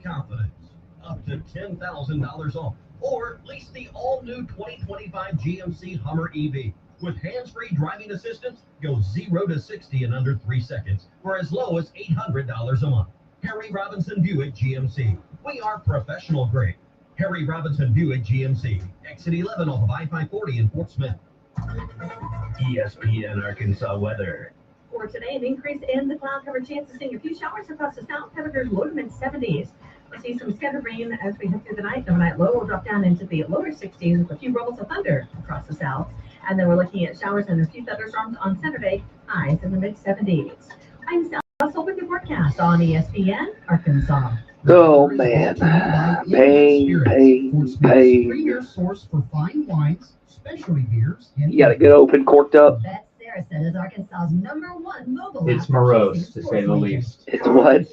confidence. Up to $10,000 off. Or lease the all-new 2025 GMC Hummer EV. With hands-free driving assistance, go 0 to 60 in under 3 seconds for as low as $800 a month. Harry Robinson Buick GMC. We are professional grade. Harry Robinson Buick GMC. Exit 11 off of I-540 in Fort Smith. ESPN Arkansas weather. For today, an increase in the cloud cover, chance of seeing a few showers across the south. Temperatures low to mid-70s. We'll see some scattered rain as we head through the night. The overnight low will drop down into the lower 60s with a few rumbles of thunder across the south. And then we're looking at showers and a few thunderstorms on Saturday, highs in the mid-70s. I'm Sal with your forecast on ESPN Arkansas. Oh man, pain. Premier source for fine wines, specialty beers, and You got to get open, corked up. Bet Saracen is Arkansas's #1 mobile It's app. morose, to say the least. It's what?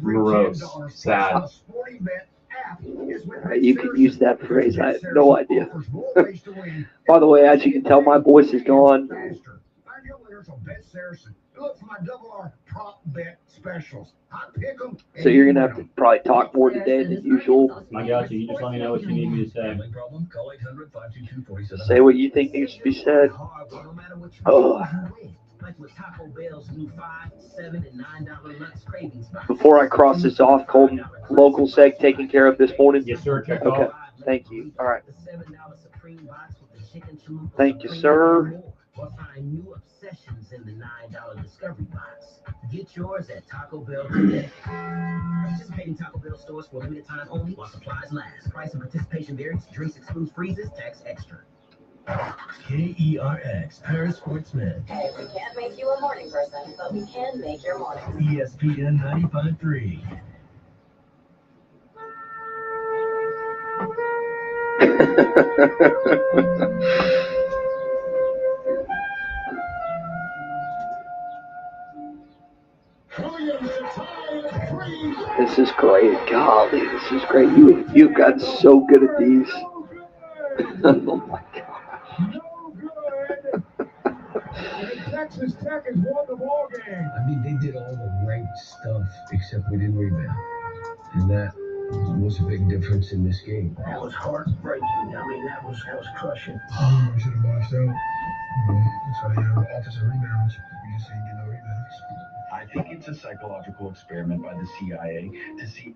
Morose. Sad. You can use that phrase. I have no idea. By the way, as you can tell, my voice is gone. So you're gonna have to probably talk more today than usual. I got you. You just let me know what you need me to say. Say what you think needs to be said. Oh. Before I cross this off, Colton, local seg taken care of this morning. Yes, sir. Check Okay. off. Thank you. All right. Thank you, sir. In the $9 Discovery Box. Get yours at Taco Bell today. Participating Taco Bell stores for a limited time only while supplies last. Price and participation varies. Drinks excludes freezes. Tax extra. KERX, Paris Fort Smith. Hey, we can't make you a morning person, but we can make your morning. ESPN 95.3. This is great. Golly, this is great. You've gotten so good at these. Oh my gosh. Texas Tech has won the ball game. I mean, they did all the right stuff except we didn't rebound, and that was a big difference in this game. That was heartbreaking. I mean, that was crushing. We should have boxed out. That's why you have offensive rebounds. We just ain't get no rebounds. I think it's a psychological experiment by the CIA to see.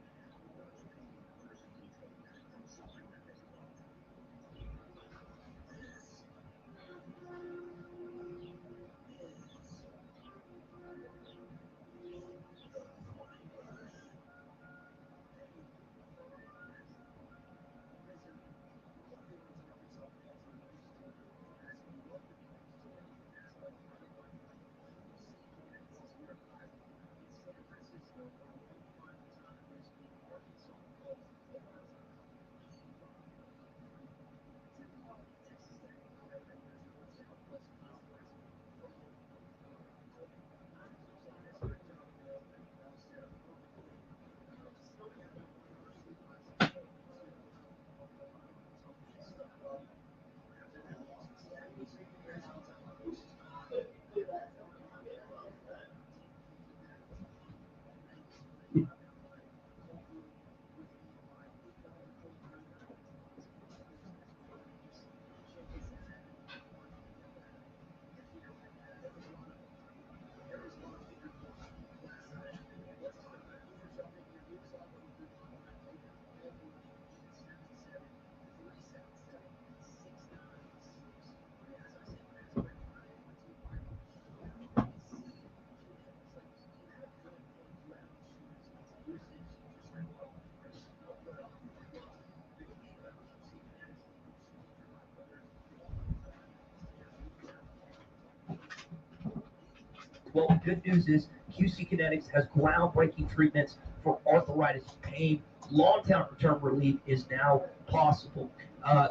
Well, the good news is QC Kinetics has groundbreaking treatments for arthritis pain. Long-term relief is now possible.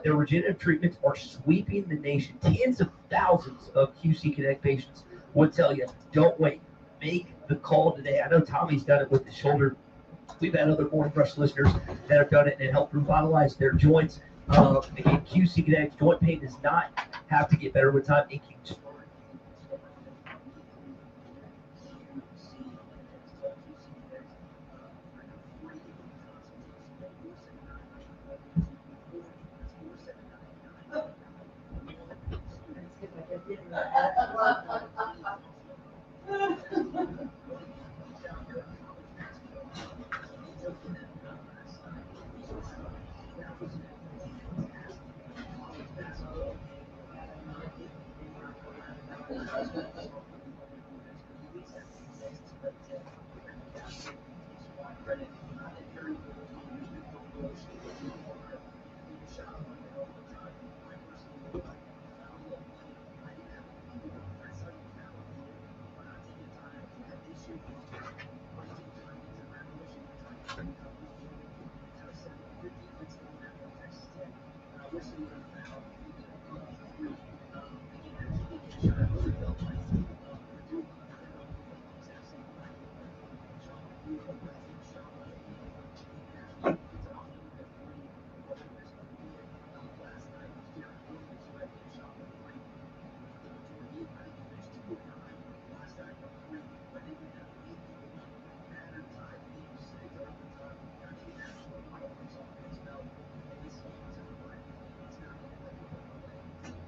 Their regenerative treatments are sweeping the nation. Tens of thousands of QC Kinetics patients would tell you, don't wait. Make the call today. I know Tommy's done it with the shoulder. We've had other Morning Brush listeners that have done it and helped revitalize their joints. Again, QC Kinetics joint pain does not have to get better with time. It can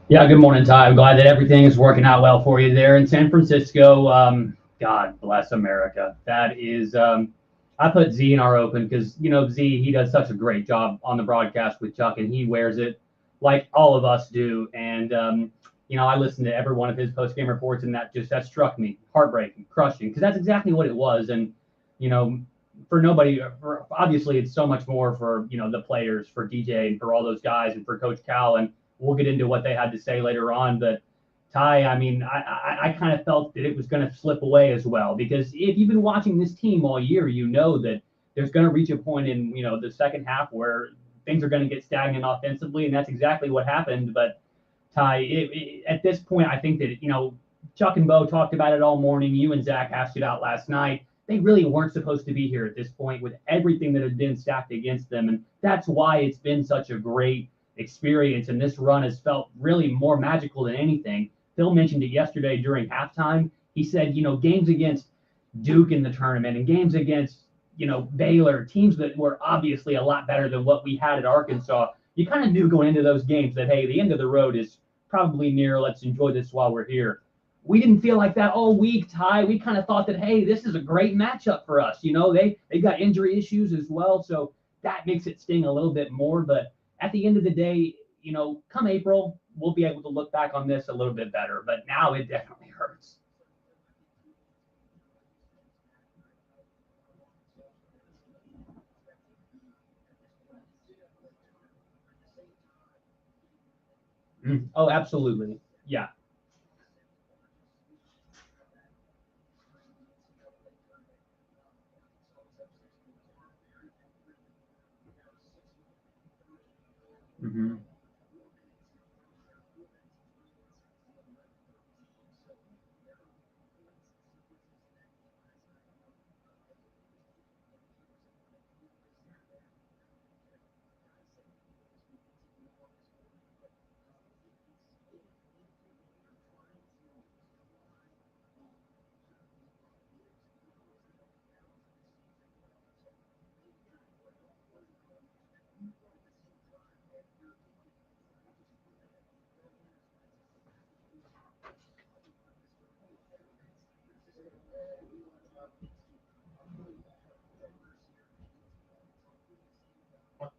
Yeah, good morning, Ty. I'm glad that everything is working out well for you there in San Francisco. God bless America. That is, I put Z in our open because, Z, he does such a great job on the broadcast with Chuck, and he wears it like all of us do. And, I listened to every one of his post-game reports, and that struck me. Heartbreaking, crushing, because that's exactly what it was. And, for nobody, obviously, it's so much more for, the players, for DJ, and for all those guys, and for Coach Cal. And we'll get into what they had to say later on. But Ty, I kind of felt that it was going to slip away as well, because if you've been watching this team all year, you know that there's going to reach a point in, the second half where things are going to get stagnant offensively. And that's exactly what happened. But Ty, at this point, I think that, Chuck and Bo talked about it all morning. You and Zach hashed it out last night. They really weren't supposed to be here at this point with everything that had been stacked against them. And that's why it's been such a great experience, and this run has felt really more magical than anything. Phil mentioned it yesterday during halftime. He said, games against Duke in the tournament and games against, Baylor, teams that were obviously a lot better than what we had at Arkansas, you kind of knew going into those games that, hey, the end of the road is probably near. Let's enjoy this while we're here. We didn't feel like that all week, Ty. We kind of thought that, hey, this is a great matchup for us. They got injury issues as well, so that makes it sting a little bit more. But at the end of the day, come April, we'll be able to look back on this a little bit better. But now it definitely hurts. Oh, absolutely. Yeah. Mm-hmm.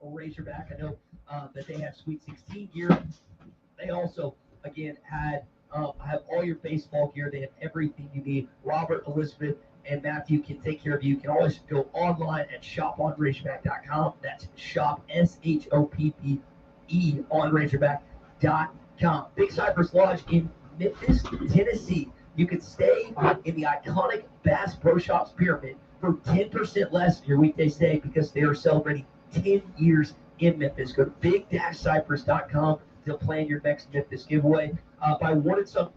Razorback. I know that they have Sweet 16 gear. They also, again, have all your baseball gear. They have everything you need. Robert, Elizabeth, and Matthew can take care of you. You can always go online at shoponrazorback.com. That's shop, SHOPPE, on razorback.com. Big Cypress Lodge in Memphis, Tennessee. You can stay in the iconic Bass Pro Shops Pyramid for 10% less than your weekday stay because they are celebrating 10 years in Memphis. Go to big-cypress.com to plan your next Memphis giveaway. If I wanted some,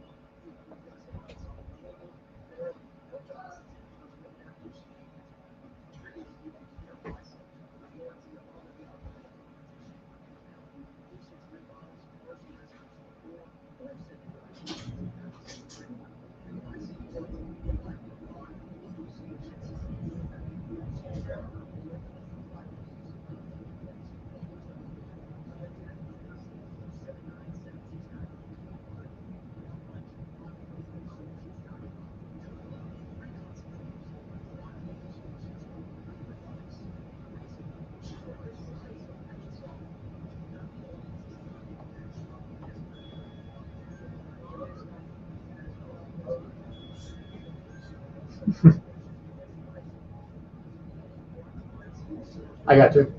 I got you.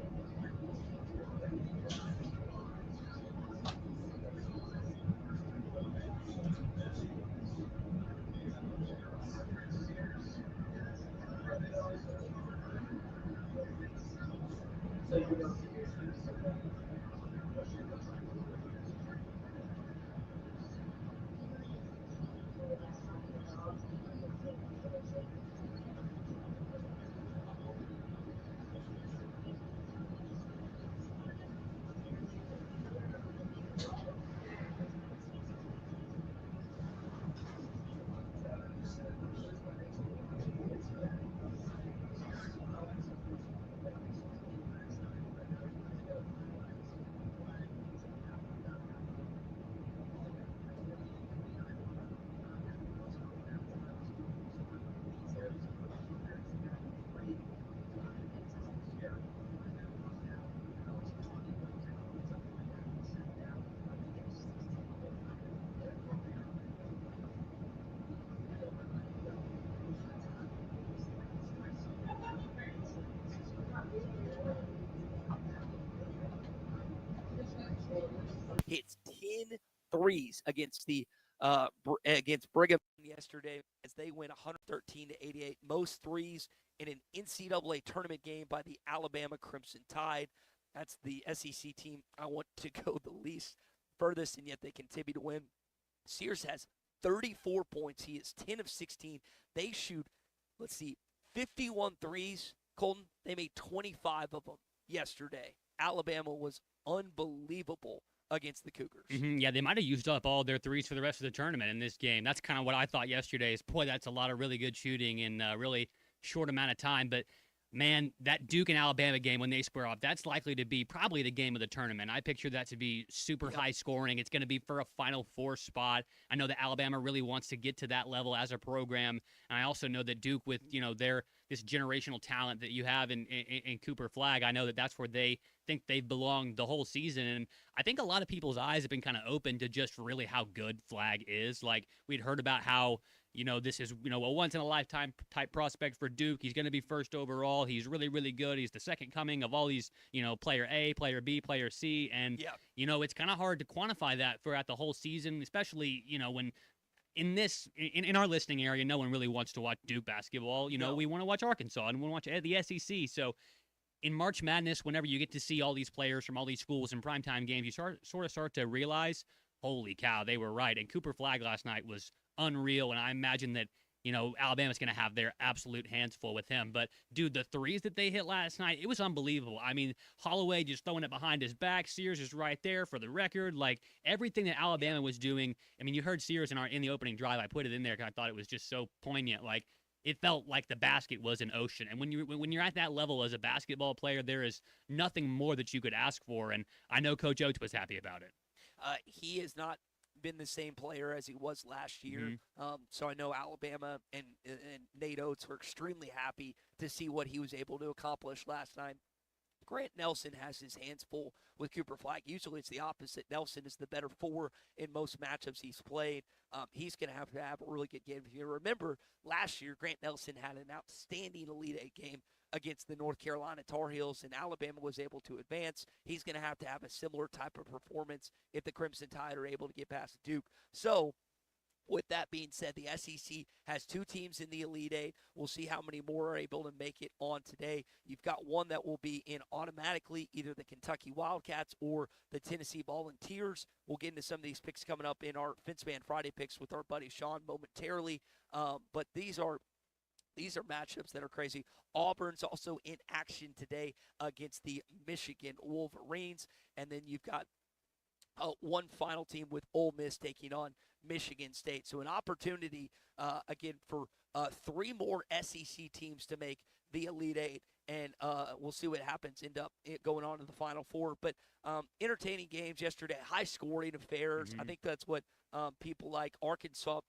Hits 10 threes against the against Brigham yesterday as they win 113-88. Most threes in an NCAA tournament game by the Alabama Crimson Tide. That's the SEC team I want to go the least furthest, and yet they continue to win. Sears has 34 points. He is 10 of 16. They shoot, 51 threes. Colton, they made 25 of them yesterday. Alabama was unbelievable against the Cougars. Yeah, they might have used up all their threes for the rest of the tournament in this game. That's kind of what I thought yesterday is, boy, that's a lot of really good shooting in a really short amount of time. But, man, that Duke and Alabama game when they square off, that's likely to be probably the game of the tournament. I picture that to be super high scoring. It's going to be for a Final Four spot. I know that Alabama really wants to get to that level as a program. And I also know that Duke with, this generational talent that you have in Cooper Flagg, I know that that's where they think they've belonged the whole season. And I think a lot of people's eyes have been kind of open to just really how good Flagg is. Like, we'd heard about how, this is, a once-in-a-lifetime type prospect for Duke. He's going to be first overall. He's really, really good. He's the second coming of all these, player A, player B, player C. And, it's kind of hard to quantify that throughout the whole season, especially, when in our listening area, no one really wants to watch Duke basketball. We want to watch Arkansas and we want to watch the SEC. So in March Madness, whenever you get to see all these players from all these schools in primetime games, you start to realize, holy cow, they were right. And Cooper Flagg last night was unreal. And I imagine that, Alabama's going to have their absolute hands full with him. But, dude, the threes that they hit last night, it was unbelievable. I mean, Holloway just throwing it behind his back. Sears is right there for the record. Like, everything that Alabama was doing. I mean, you heard Sears in the opening drive. I put it in there because I thought it was just so poignant. Like, it felt like the basket was an ocean. And when you're at that level as a basketball player, there is nothing more that you could ask for. And I know Coach Oates was happy about it. He has not been the same player as he was last year. So I know Alabama and Nate Oates were extremely happy to see what he was able to accomplish last night. Grant Nelson has his hands full with Cooper Flagg. Usually it's the opposite. Nelson is the better four in most matchups he's played. He's going to have a really good game. If you remember, last year, Grant Nelson had an outstanding Elite Eight game against the North Carolina Tar Heels, and Alabama was able to advance. He's going to have a similar type of performance if the Crimson Tide are able to get past Duke. So, with that being said, the SEC has two teams in the Elite Eight. We'll see how many more are able to make it on today. You've got one that will be in automatically, either the Kentucky Wildcats or the Tennessee Volunteers. We'll get into some of these picks coming up in our Fence-Man Friday picks with our buddy Sean momentarily. But these are matchups that are crazy. Auburn's also in action today against the Michigan Wolverines. And then you've got one final team with Ole Miss taking on Michigan State. So an opportunity, again, for three more SEC teams to make the Elite Eight. And we'll see what happens, end up going on to the Final Four. But entertaining games yesterday, high-scoring affairs. I think that's what people like. Arkansas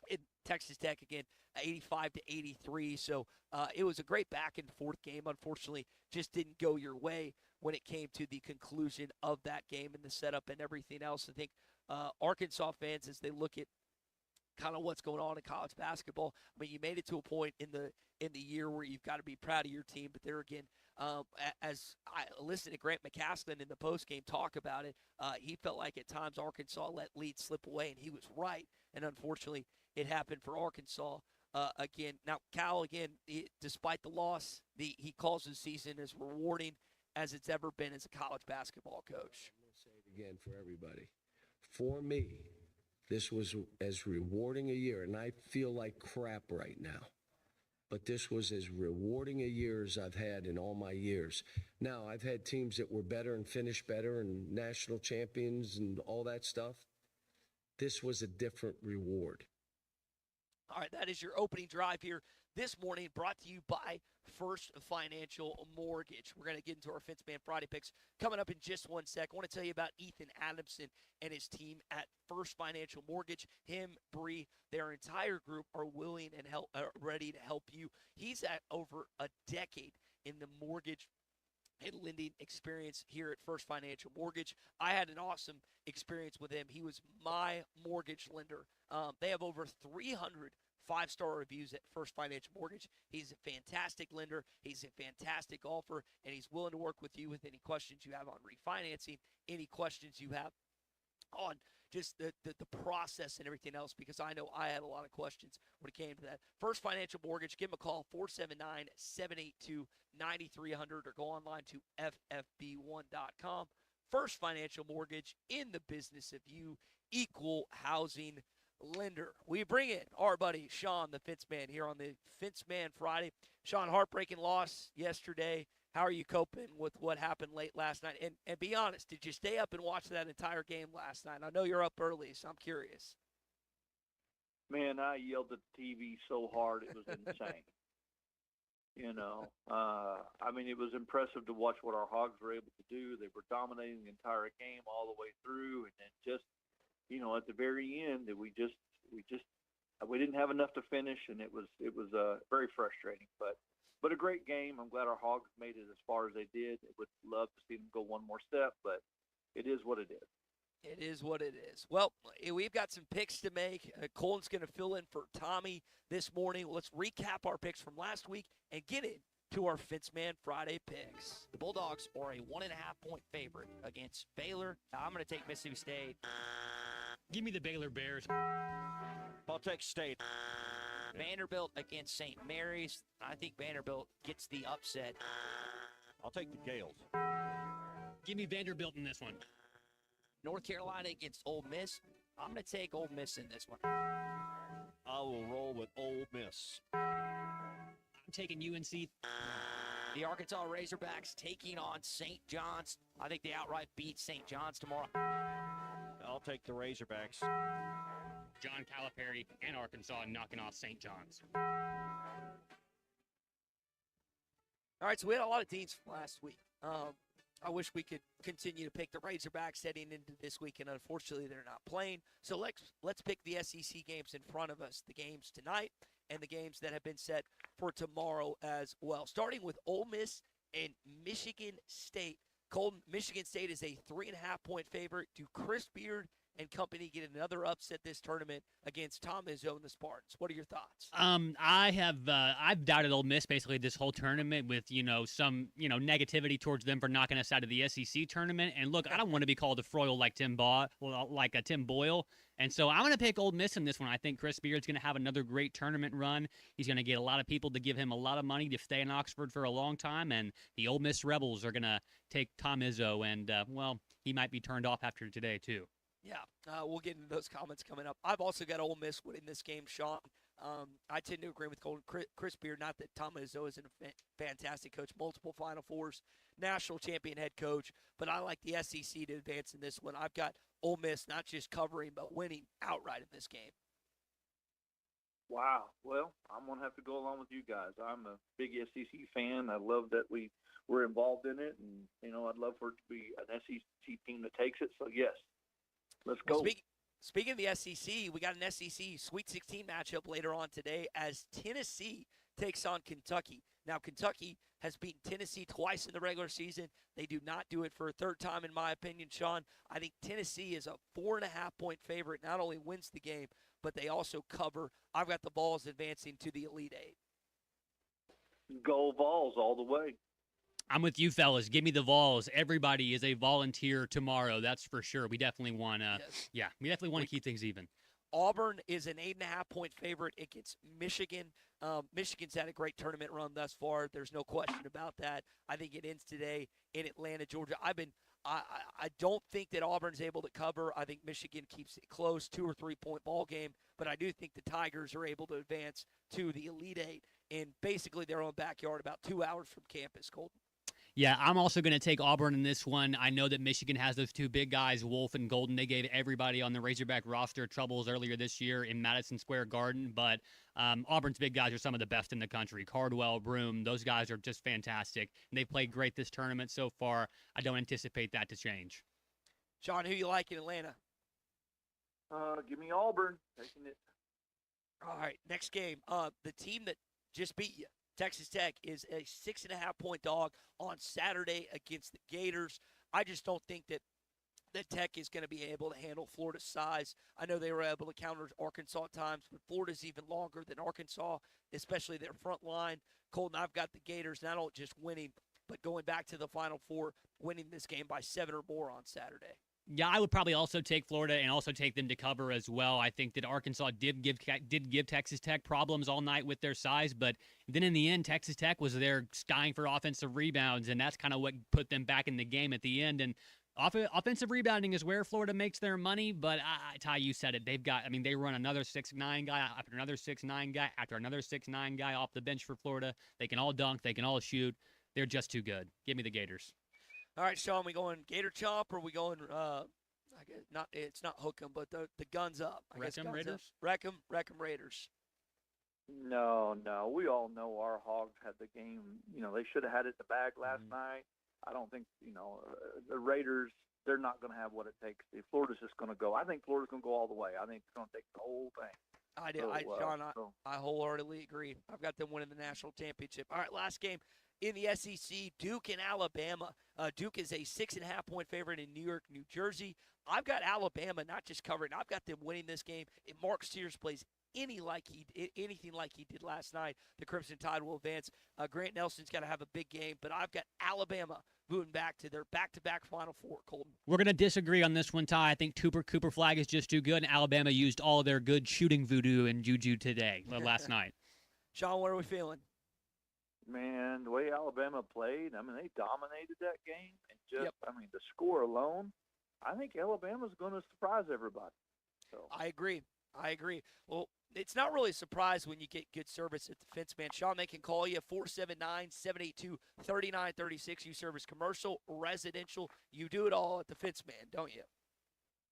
and Texas Tech, again, 85-83. So it was a great back-and-forth game. Unfortunately, just didn't go your way when it came to the conclusion of that game and the setup and everything else. I think Arkansas fans, as they look at kind of what's going on in college basketball. I mean, you made it to a point in the year where you've got to be proud of your team, but there again, as I listened to Grant McCaslin in the postgame talk about it, he felt like at times Arkansas let leads slip away, and he was right. And unfortunately, it happened for Arkansas again. Now, Cal, again, despite the loss, he calls the season as rewarding as it's ever been as a college basketball coach. I'm going to say it again for everybody. For me, this was as rewarding a year, and I feel like crap right now. But this was as rewarding a year as I've had in all my years. Now, I've had teams that were better and finished better and national champions and all that stuff. This was a different reward. All right, that is your opening drive here this morning, brought to you by First Financial Mortgage. We're going to get into our Fence Man Friday picks coming up in just 1 sec. I want to tell you about Ethan Adamson and his team at First Financial Mortgage. Him, Bree, their entire group are willing and ready to help you. He's at over a decade in the mortgage and lending experience here at First Financial Mortgage. I had an awesome experience with him. He was my mortgage lender. They have over 300 five-star reviews at First Financial Mortgage. He's a fantastic lender. He's a fantastic golfer, and he's willing to work with you with any questions you have on refinancing, any questions you have on just the process and everything else, because I know I had a lot of questions when it came to that. First Financial Mortgage, give them a call, 479-782-9300, or go online to ffb1.com. First Financial Mortgage, in the business of you, equal housing lender. We bring in our buddy Sean, the Fence Man, here on the Fence Man Friday. Sean, heartbreaking loss yesterday. How are you coping with what happened late last night? And be honest, did you stay up and watch that entire game last night? I know you're up early, so I'm curious. Man, I yelled at the TV so hard it was insane. I mean, it was impressive to watch what our Hogs were able to do. They were dominating the entire game all the way through, and then just, at the very end, we didn't have enough to finish, and it was very frustrating. But a great game. I'm glad our Hogs made it as far as they did. I would love to see them go one more step, but it is what it is. It is what it is. Well, we've got some picks to make. Colton's going to fill in for Tommy this morning. Let's recap our picks from last week and get into our Fence Man Friday picks. The Bulldogs are a 1.5-point favorite against Baylor. I'm going to take Mississippi State. Give me the Baylor Bears. I'll take State. Vanderbilt against St. Mary's. I think Vanderbilt gets the upset. I'll take the Gales. Give me Vanderbilt in this one. North Carolina against Ole Miss. I'm going to take Ole Miss in this one. I will roll with Ole Miss. I'm taking UNC. The Arkansas Razorbacks taking on St. John's. I think they outright beat St. John's tomorrow. I'll take the Razorbacks. John Calipari and Arkansas knocking off St. John's. All right, so we had a lot of teams from last week. I wish we could continue to pick the Razorbacks heading into this week, and unfortunately they're not playing. So let's pick the SEC games in front of us, the games tonight and the games that have been set for tomorrow as well. Starting with Ole Miss and Michigan State. Colton, Michigan State is a 3.5-point favorite. Do Chris Beard and company get another upset this tournament against Tom Izzo and the Spartans? What are your thoughts? I've doubted Ole Miss basically this whole tournament with some negativity towards them for knocking us out of the SEC tournament. And look, I don't want to be called a Froyle like Tim Boyle, and so I'm going to pick Ole Miss in this one. I think Chris Beard's going to have another great tournament run. He's going to get a lot of people to give him a lot of money to stay in Oxford for a long time, and the Ole Miss Rebels are going to take Tom Izzo, and he might be turned off after today too. Yeah, we'll get into those comments coming up. I've also got Ole Miss winning this game, Sean. I tend to agree with Colton. Chris Beard, not that Tom Izzo isn't a fantastic coach, multiple Final Fours, national champion head coach, but I like the SEC to advance in this one. I've got Ole Miss not just covering, but winning outright in this game. Wow. Well, I'm going to have to go along with you guys. I'm a big SEC fan. I love that we were involved in it, and, I'd love for it to be an SEC team that takes it. So, yes. Let's go. Well, speaking of the SEC, we got an SEC Sweet 16 matchup later on today as Tennessee takes on Kentucky. Now, Kentucky has beaten Tennessee twice in the regular season. They do not do it for a third time, in my opinion, Sean. I think Tennessee is a 4.5-point favorite, not only wins the game, but they also cover. I've got the Vols advancing to the Elite Eight. Go Vols all the way. I'm with you, fellas. Give me the Vols. Everybody is a volunteer tomorrow. That's for sure. We definitely want to. Yes. Yeah, we definitely want to keep things even. Auburn is an 8.5-point favorite against Michigan. Michigan's had a great tournament run thus far. There's no question about that. I think it ends today in Atlanta, Georgia. I don't think that Auburn's able to cover. I think Michigan keeps it close, 2 or 3 point ball game. But I do think the Tigers are able to advance to the Elite Eight in basically their own backyard, about 2 hours from campus, Colton. Yeah, I'm also going to take Auburn in this one. I know that Michigan has those two big guys, Wolf and Golden. They gave everybody on the Razorback roster troubles earlier this year in Madison Square Garden, but Auburn's big guys are some of the best in the country. Cardwell, Broom, those guys are just fantastic, and they've played great this tournament so far. I don't anticipate that to change. Sean, who you like in Atlanta? Give me Auburn. Taking it. All right, next game. The team that just beat you, Texas Tech, is a 6.5-point dog on Saturday against the Gators. I just don't think that Tech is going to be able to handle Florida's size. I know they were able to counter Arkansas at times, but Florida's even longer than Arkansas, especially their front line. Colton, I've got the Gators not only just winning, but going back to the Final Four, winning this game by 7 or more on Saturday. Yeah, I would probably also take Florida and also take them to cover as well. I think that Arkansas did give Texas Tech problems all night with their size, but then in the end, Texas Tech was there skying for offensive rebounds, and that's kind of what put them back in the game at the end. And offensive rebounding is where Florida makes their money, but Ty, you said it. They run another 6'9" guy after another 6'9" guy after another 6'9" guy off the bench for Florida. They can all dunk. They can all shoot. They're just too good. Give me the Gators. All right, Sean, we going Gator Chomp or we going I guess not, it's not hook 'em, but the guns up. Wreck 'em Raiders? Wreck 'em Raiders. No. We all know our Hogs had the game. They should have had it in the bag last night. I don't think, the Raiders, they're not going to have what it takes. Florida's just going to go. I think Florida's going to go all the way. I think it's going to take the whole thing. I do. Sean, I wholeheartedly agree. I've got them winning the national championship. All right, last game in the SEC, Duke and Alabama. Duke is a 6.5-point favorite in New York, New Jersey. I've got Alabama not just covering. I've got them winning this game. If Mark Sears plays anything like he did last night, the Crimson Tide will advance. Grant Nelson's got to have a big game, but I've got Alabama moving back to their back-to-back Final Four, Colton. We're going to disagree on this one, Ty. I think Cooper Flag is just too good, and Alabama used all of their good shooting voodoo and juju last night. Sean, what are we feeling? Man, the way Alabama played, they dominated that game. And the score alone, I think Alabama's going to surprise everybody. So I agree. Well, it's not really a surprise when you get good service at the Fence Man. Sean, they can call you 479-782-3936. You service commercial, residential. You do it all at the Fence Man, don't you?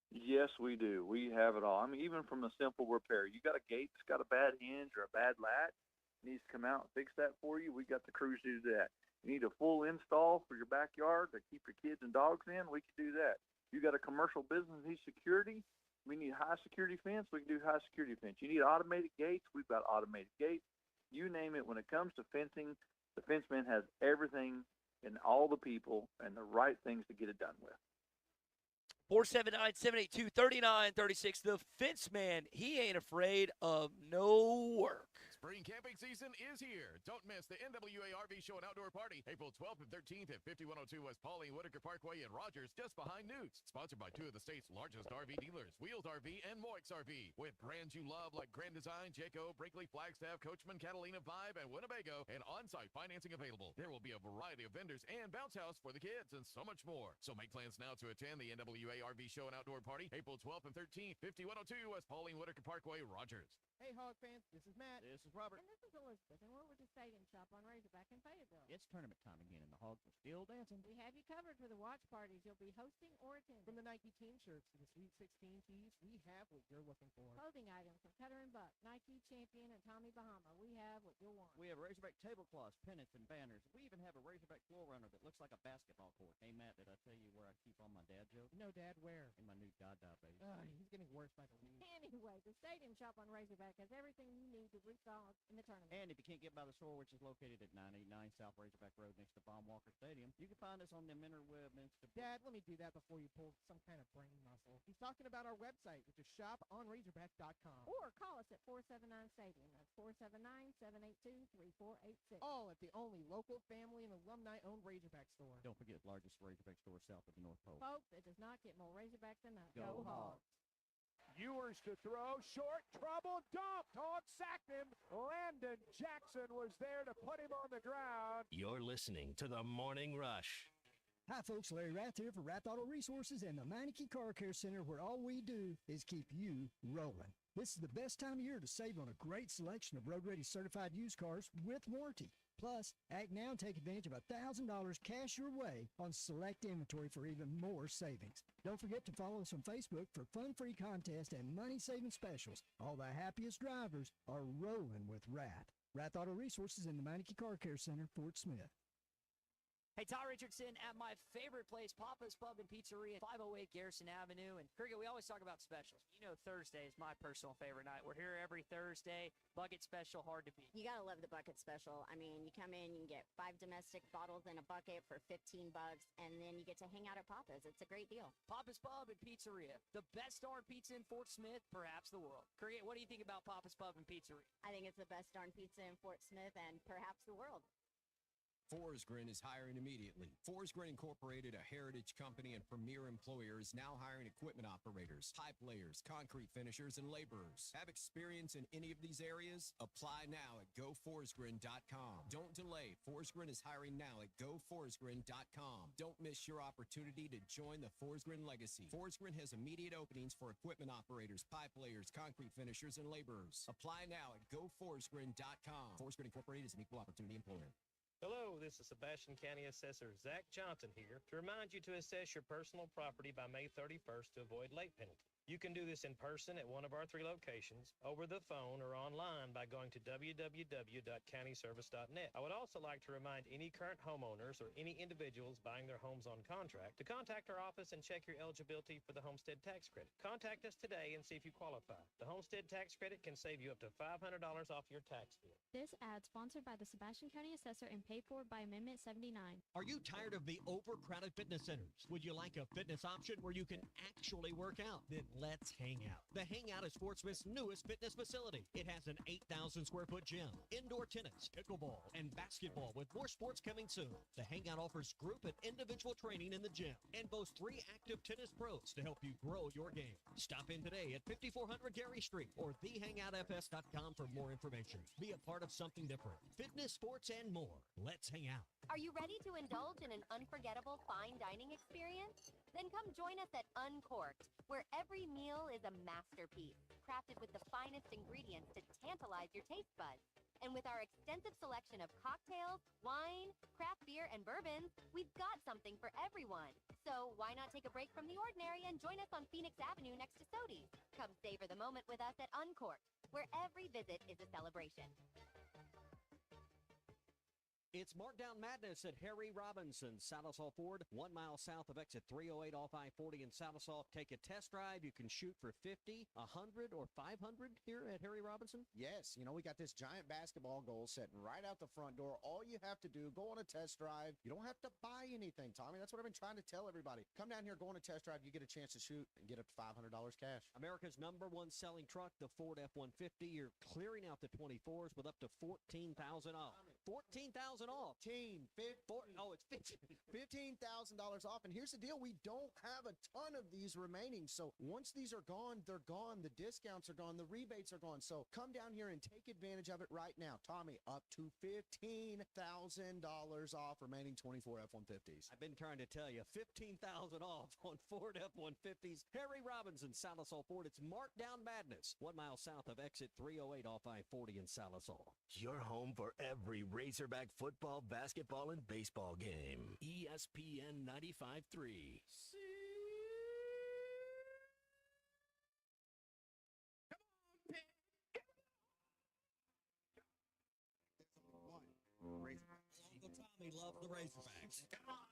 Yes, we do. We have it all. Even from the simple repair. You got a gate that's got a bad hinge or a bad latch, needs to come out and fix that for you. We got the crews to do that. You need a full install for your backyard to keep your kids and dogs in, we can do that. You got a commercial business needs security, we need high security fence, we can do high security fence. You need automated gates, we've got automated gates. You name it. When it comes to fencing, the Fence Man has everything and all the people and the right things to get it done with. 479-782-3936. The Fence Man, he ain't afraid of no work. Spring camping season is here. Don't miss the NWA RV Show and Outdoor Party, April 12th and 13th at 5102 West Pauline Whitaker Parkway in Rogers, just behind Newt's. Sponsored by two of the state's largest RV dealers, Wheels RV and Moix RV. With brands you love like Grand Design, Jayco, Brinkley, Flagstaff, Coachman, Catalina, Vibe, and Winnebago, and on-site financing available. There will be a variety of vendors and bounce house for the kids and so much more. So make plans now to attend the NWA RV Show and Outdoor Party, April 12th and 13th, 5102 West Pauline Whitaker Parkway, Rogers. Hey, Hog fans, this is Matt. This is Robert. And this is Elizabeth, and we're with the Stadium Shop on Razorback in Fayetteville. It's tournament time again, and the Hogs are still dancing. We have you covered for the watch parties you'll be hosting or attending. From the Nike team shirts to the Sweet 16 tees, we have what you're looking for. Clothing items from Cutter & Buck, Nike, Champion, and Tommy Bahama. We have what you'll want. We have Razorback tablecloths, pennants, and banners. We even have a Razorback floor runner that looks like a basketball court. Hey, Matt, Pat, did I tell you where I keep all my dad jokes? No, Dad, where? In my new Dada base. He's getting worse by the week. Anyway, the Stadium Shop on Razorback has everything you need to root dogs in the tournament. And if you can't get by the store, which is located at 989 South Razorback Road next to Von Walker Stadium, you can find us on the interweb. Dad, let me do that before you pull some kind of brain muscle. He's talking about our website, which is shoponrazorback.com. Or call us at 479-STADIUM. That's 479-782-3486. All at the only local family and alumni-owned Razorback store. Don't forget, largest Razorback store south of the North Pole. Folks, it does not get more Razorback than us. Go Hogs. Ewers to throw, short, trouble, dumped. Hog sacked him. Landon Jackson was there to put him on the ground. You're listening to the Morning Rush. Hi, folks. Larry Rath here for Rath Auto Resources and the Meineke Car Care Center, where all we do is keep you rolling. This is the best time of year to save on a great selection of road-ready certified used cars with warranty. Plus, act now and take advantage of $1,000 cash your way on select inventory for even more savings. Don't forget to follow us on Facebook for fun-free contests and money-saving specials. All the happiest drivers are rolling with Rath. Rath Auto Resources in the Meineke Car Care Center, Fort Smith. Hey, Todd Richardson at my favorite place, Papa's Pub and Pizzeria, 508 Garrison Avenue. And Cricket, we always talk about specials. You know Thursday is my personal favorite night. We're here every Thursday. Bucket special, hard to beat. You gotta love the bucket special. I mean, you come in, you can get 5 domestic bottles in a bucket for $15, and then you get to hang out at Papa's. It's a great deal. Papa's Pub and Pizzeria, the best darn pizza in Fort Smith, perhaps the world. Cricket, what do you think about Papa's Pub and Pizzeria? I think it's the best darn pizza in Fort Smith and perhaps the world. Forsgren is hiring immediately. Forsgren Incorporated, a heritage company and premier employer, is now hiring equipment operators, pipe layers, concrete finishers, and laborers. Have experience in any of these areas? Apply now at goforsgren.com. Don't delay. Forsgren is hiring now at goforsgren.com. Don't miss your opportunity to join the Forsgren legacy. Forsgren has immediate openings for equipment operators, pipe layers, concrete finishers, and laborers. Apply now at goforsgren.com. Forsgren Incorporated is an equal opportunity employer. Hello, this is Sebastian County Assessor Zach Johnson here to remind you to assess your personal property by May 31st to avoid late penalty. You can do this in person at one of our 3 locations, over the phone, or online by going to www.countyservice.net. I would also like to remind any current homeowners or any individuals buying their homes on contract to contact our office and check your eligibility for the homestead tax credit. Contact us today and see if you qualify. The homestead tax credit can save you up to $500 off your tax bill. This ad sponsored by the Sebastian County Assessor and paid for by Amendment 79. Are you tired of the overcrowded fitness centers? Would you like a fitness option where you can actually work out? Then let's hang out. The Hangout is Fort Smith's newest fitness facility. It has an 8,000 square foot gym, indoor tennis, pickleball, and basketball with more sports coming soon. The Hangout offers group and individual training in the gym and boasts 3 active tennis pros to help you grow your game. Stop in today at 5400 Gary Street or thehangoutfs.com for more information. Be a part of something different. Fitness, sports, and more. Let's hang out. Are you ready to indulge in an unforgettable fine dining experience? Then come join us at Uncorked, where every meal is a masterpiece, crafted with the finest ingredients to tantalize your taste buds. And with our extensive selection of cocktails, wine, craft beer, and bourbons, we've got something for everyone. So why not take a break from the ordinary and join us on Phoenix Avenue next to Sodi's? Come savor the moment with us at Uncorked, where every visit is a celebration. It's Markdown Madness at Harry Robinson, Salisaw Ford, 1 mile south of exit 308 off I-40 in Salisaw. Take a test drive. You can shoot for 50, 100, or 500 here at Harry Robinson. Yes, we got this giant basketball goal sitting right out the front door. All you have to do, go on a test drive. You don't have to buy anything, Tommy. That's what I've been trying to tell everybody. Come down here, go on a test drive. You get a chance to shoot and get up to $500 cash. America's #1 selling truck, the Ford F-150. You're clearing out the 24s with up to $14,000 off. $14,000 off. It's $15,000 off. And here's the deal. We don't have a ton of these remaining. So once these are gone, they're gone. The discounts are gone. The rebates are gone. So come down here and take advantage of it right now. Tommy, up to $15,000 off remaining 24 F-150s. I've been trying to tell you, $15,000 off on Ford F-150s. Harry Robinson, Salisaw Ford. It's Markdown Madness, 1 mile south of exit 308 off I-40 in Salisaw. Your home for every Razorback football, basketball, and baseball game. ESPN 95.3. Uncle Tommy loves the Razorbacks. Come on.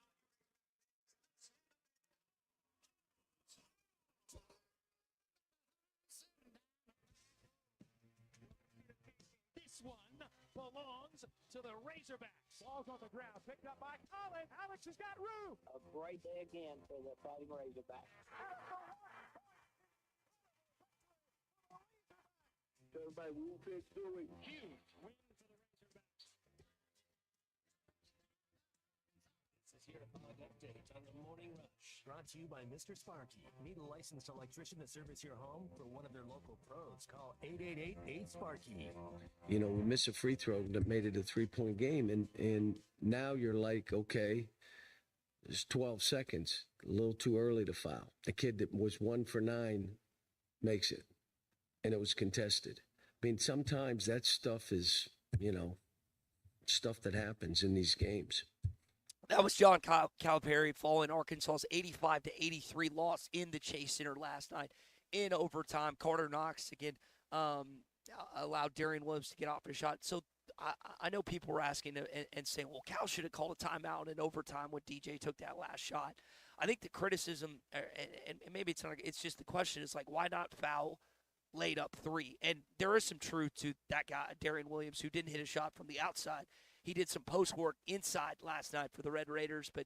belongs to the Razorbacks. Ball's on the ground, picked up by Colin. Alex has got room. A great day again for the Fighting Razorbacks. Everybody, Wolfpack doing huge win for the Razorbacks. This is your Hog Update on the Morning Rush. Brought to you by Mr. Sparky. Need a licensed electrician to service your home? For one of their local pros, call 888-8-SPARKY. You know, we missed a free throw that made it a 3-point game, and now you're like, okay, there's 12 seconds, a little too early to foul. The kid that was 1 for 9 makes it, and it was contested. I mean, sometimes that stuff is, you know, stuff that happens in these games. That was John Calipari following Arkansas's 85-83 loss in the Chase Center last night in overtime. Carter Knox, again, allowed Darian Williams to get off a shot. So I know people were asking and saying, well, Cal should have called a timeout in overtime when DJ took that last shot. I think the criticism, and maybe it's not, it's just the question is like, why not foul laid up 3? And there is some truth to that guy, Darian Williams, who didn't hit a shot from the outside. He did some post work inside last night for the Red Raiders, but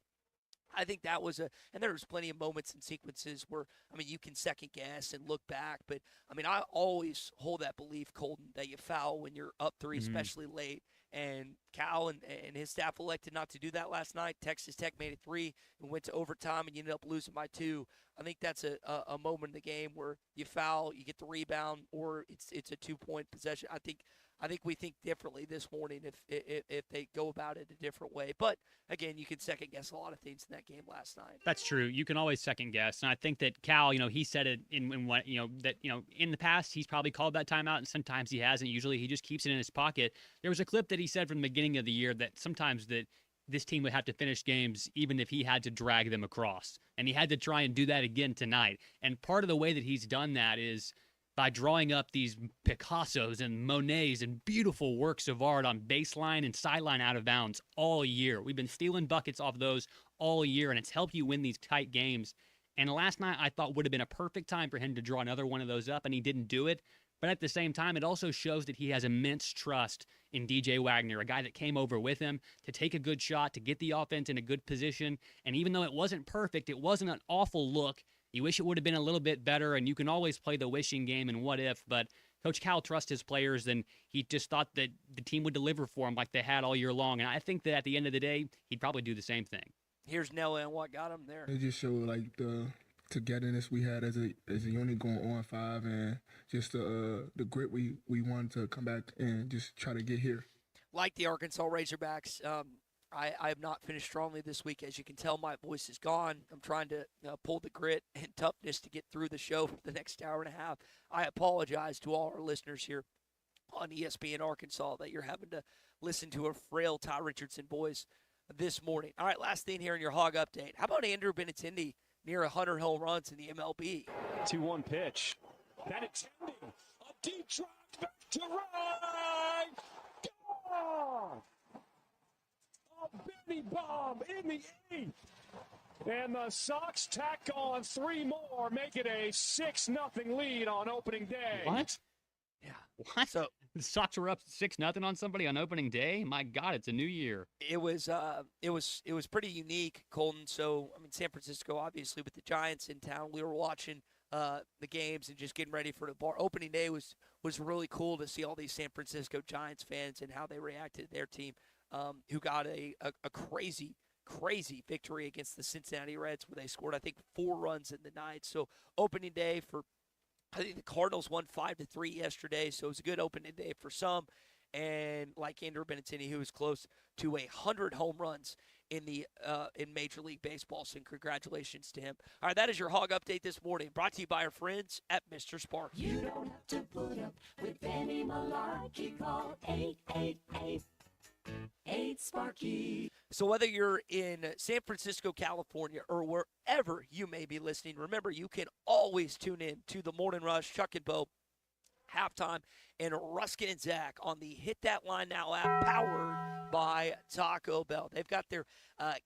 I think that was and there was plenty of moments and sequences where, I mean, you can second guess and look back, but I mean, I always hold that belief, Colton, that you foul when you're up 3, especially late. And Cal and his staff elected not to do that last night. Texas Tech made it 3 and went to overtime, and you ended up losing by 2. I think that's a moment in the game where you foul, you get the rebound, or it's a 2-point possession. I think we think differently this morning if they go about it a different way. But again, you can second guess a lot of things in that game last night. That's true. You can always second guess, and I think that Cal, he said it in what that in the past he's probably called that timeout, and sometimes he hasn't. Usually he just keeps it in his pocket. There was a clip that he said from the beginning of the year that sometimes that this team would have to finish games even if he had to drag them across, and he had to try and do that again tonight. And part of the way that he's done that is by drawing up these Picassos and Monets and beautiful works of art on baseline and sideline out of bounds all year. We've been stealing buckets off those all year, and it's helped you win these tight games. And last night I thought would have been a perfect time for him to draw another one of those up, and he didn't do it. But at the same time, it also shows that he has immense trust in DJ Wagner, a guy that came over with him to take a good shot, to get the offense in a good position. And even though it wasn't perfect, it wasn't an awful look. You wish it would have been a little bit better, and you can always play the wishing game and what if, but Coach Cal trusts his players, and he just thought that the team would deliver for him like they had all year long. And I think that at the end of the day, he'd probably do the same thing. Here's Noah and what got him there. It just showed like the togetherness we had as a unit going on 5, and just the grit we wanted to come back and just try to get here. Like the Arkansas Razorbacks, I have not finished strongly this week. As you can tell, my voice is gone. I'm trying to pull the grit and toughness to get through the show for the next hour and a half. I apologize to all our listeners here on ESPN Arkansas that you're having to listen to a frail Ty Richardson voice this morning. All right, last thing here in your Hog Update. How about Andrew Benintendi near 100 home runs in the MLB? 2-1 pitch. Benintendi, a deep drive back to right. Gone! A Benny bomb in the 8th. And the Sox tack on 3 more, make it a 6-0 lead on opening day. What? Yeah. What? So the Sox were up 6-0 on somebody on opening day? My God, it's a new year. It was pretty unique, Colton. So I mean, San Francisco, obviously, with the Giants in town, we were watching the games and just getting ready for the bar. Opening day was really cool to see all these San Francisco Giants fans and how they reacted to their team, who got a crazy victory against the Cincinnati Reds, where they scored, I think, 4 runs in the night. So opening day for, I think the Cardinals won 5-3 yesterday, so it was a good opening day for some. And like Andrew Benintendi, who was close to 100 home runs in Major League Baseball, so congratulations to him. All right, that is your Hog Update this morning, brought to you by our friends at Mr. Sparky. You don't have to put up with any malarkey. Call 888-8-SPARKY. So whether you're in San Francisco, California, or wherever you may be listening, remember you can always tune in to the Morning Rush, Chuck and Bo, Halftime, and Ruskin and Zach on the Hit That Line Now app, powered by Taco Bell. They've got their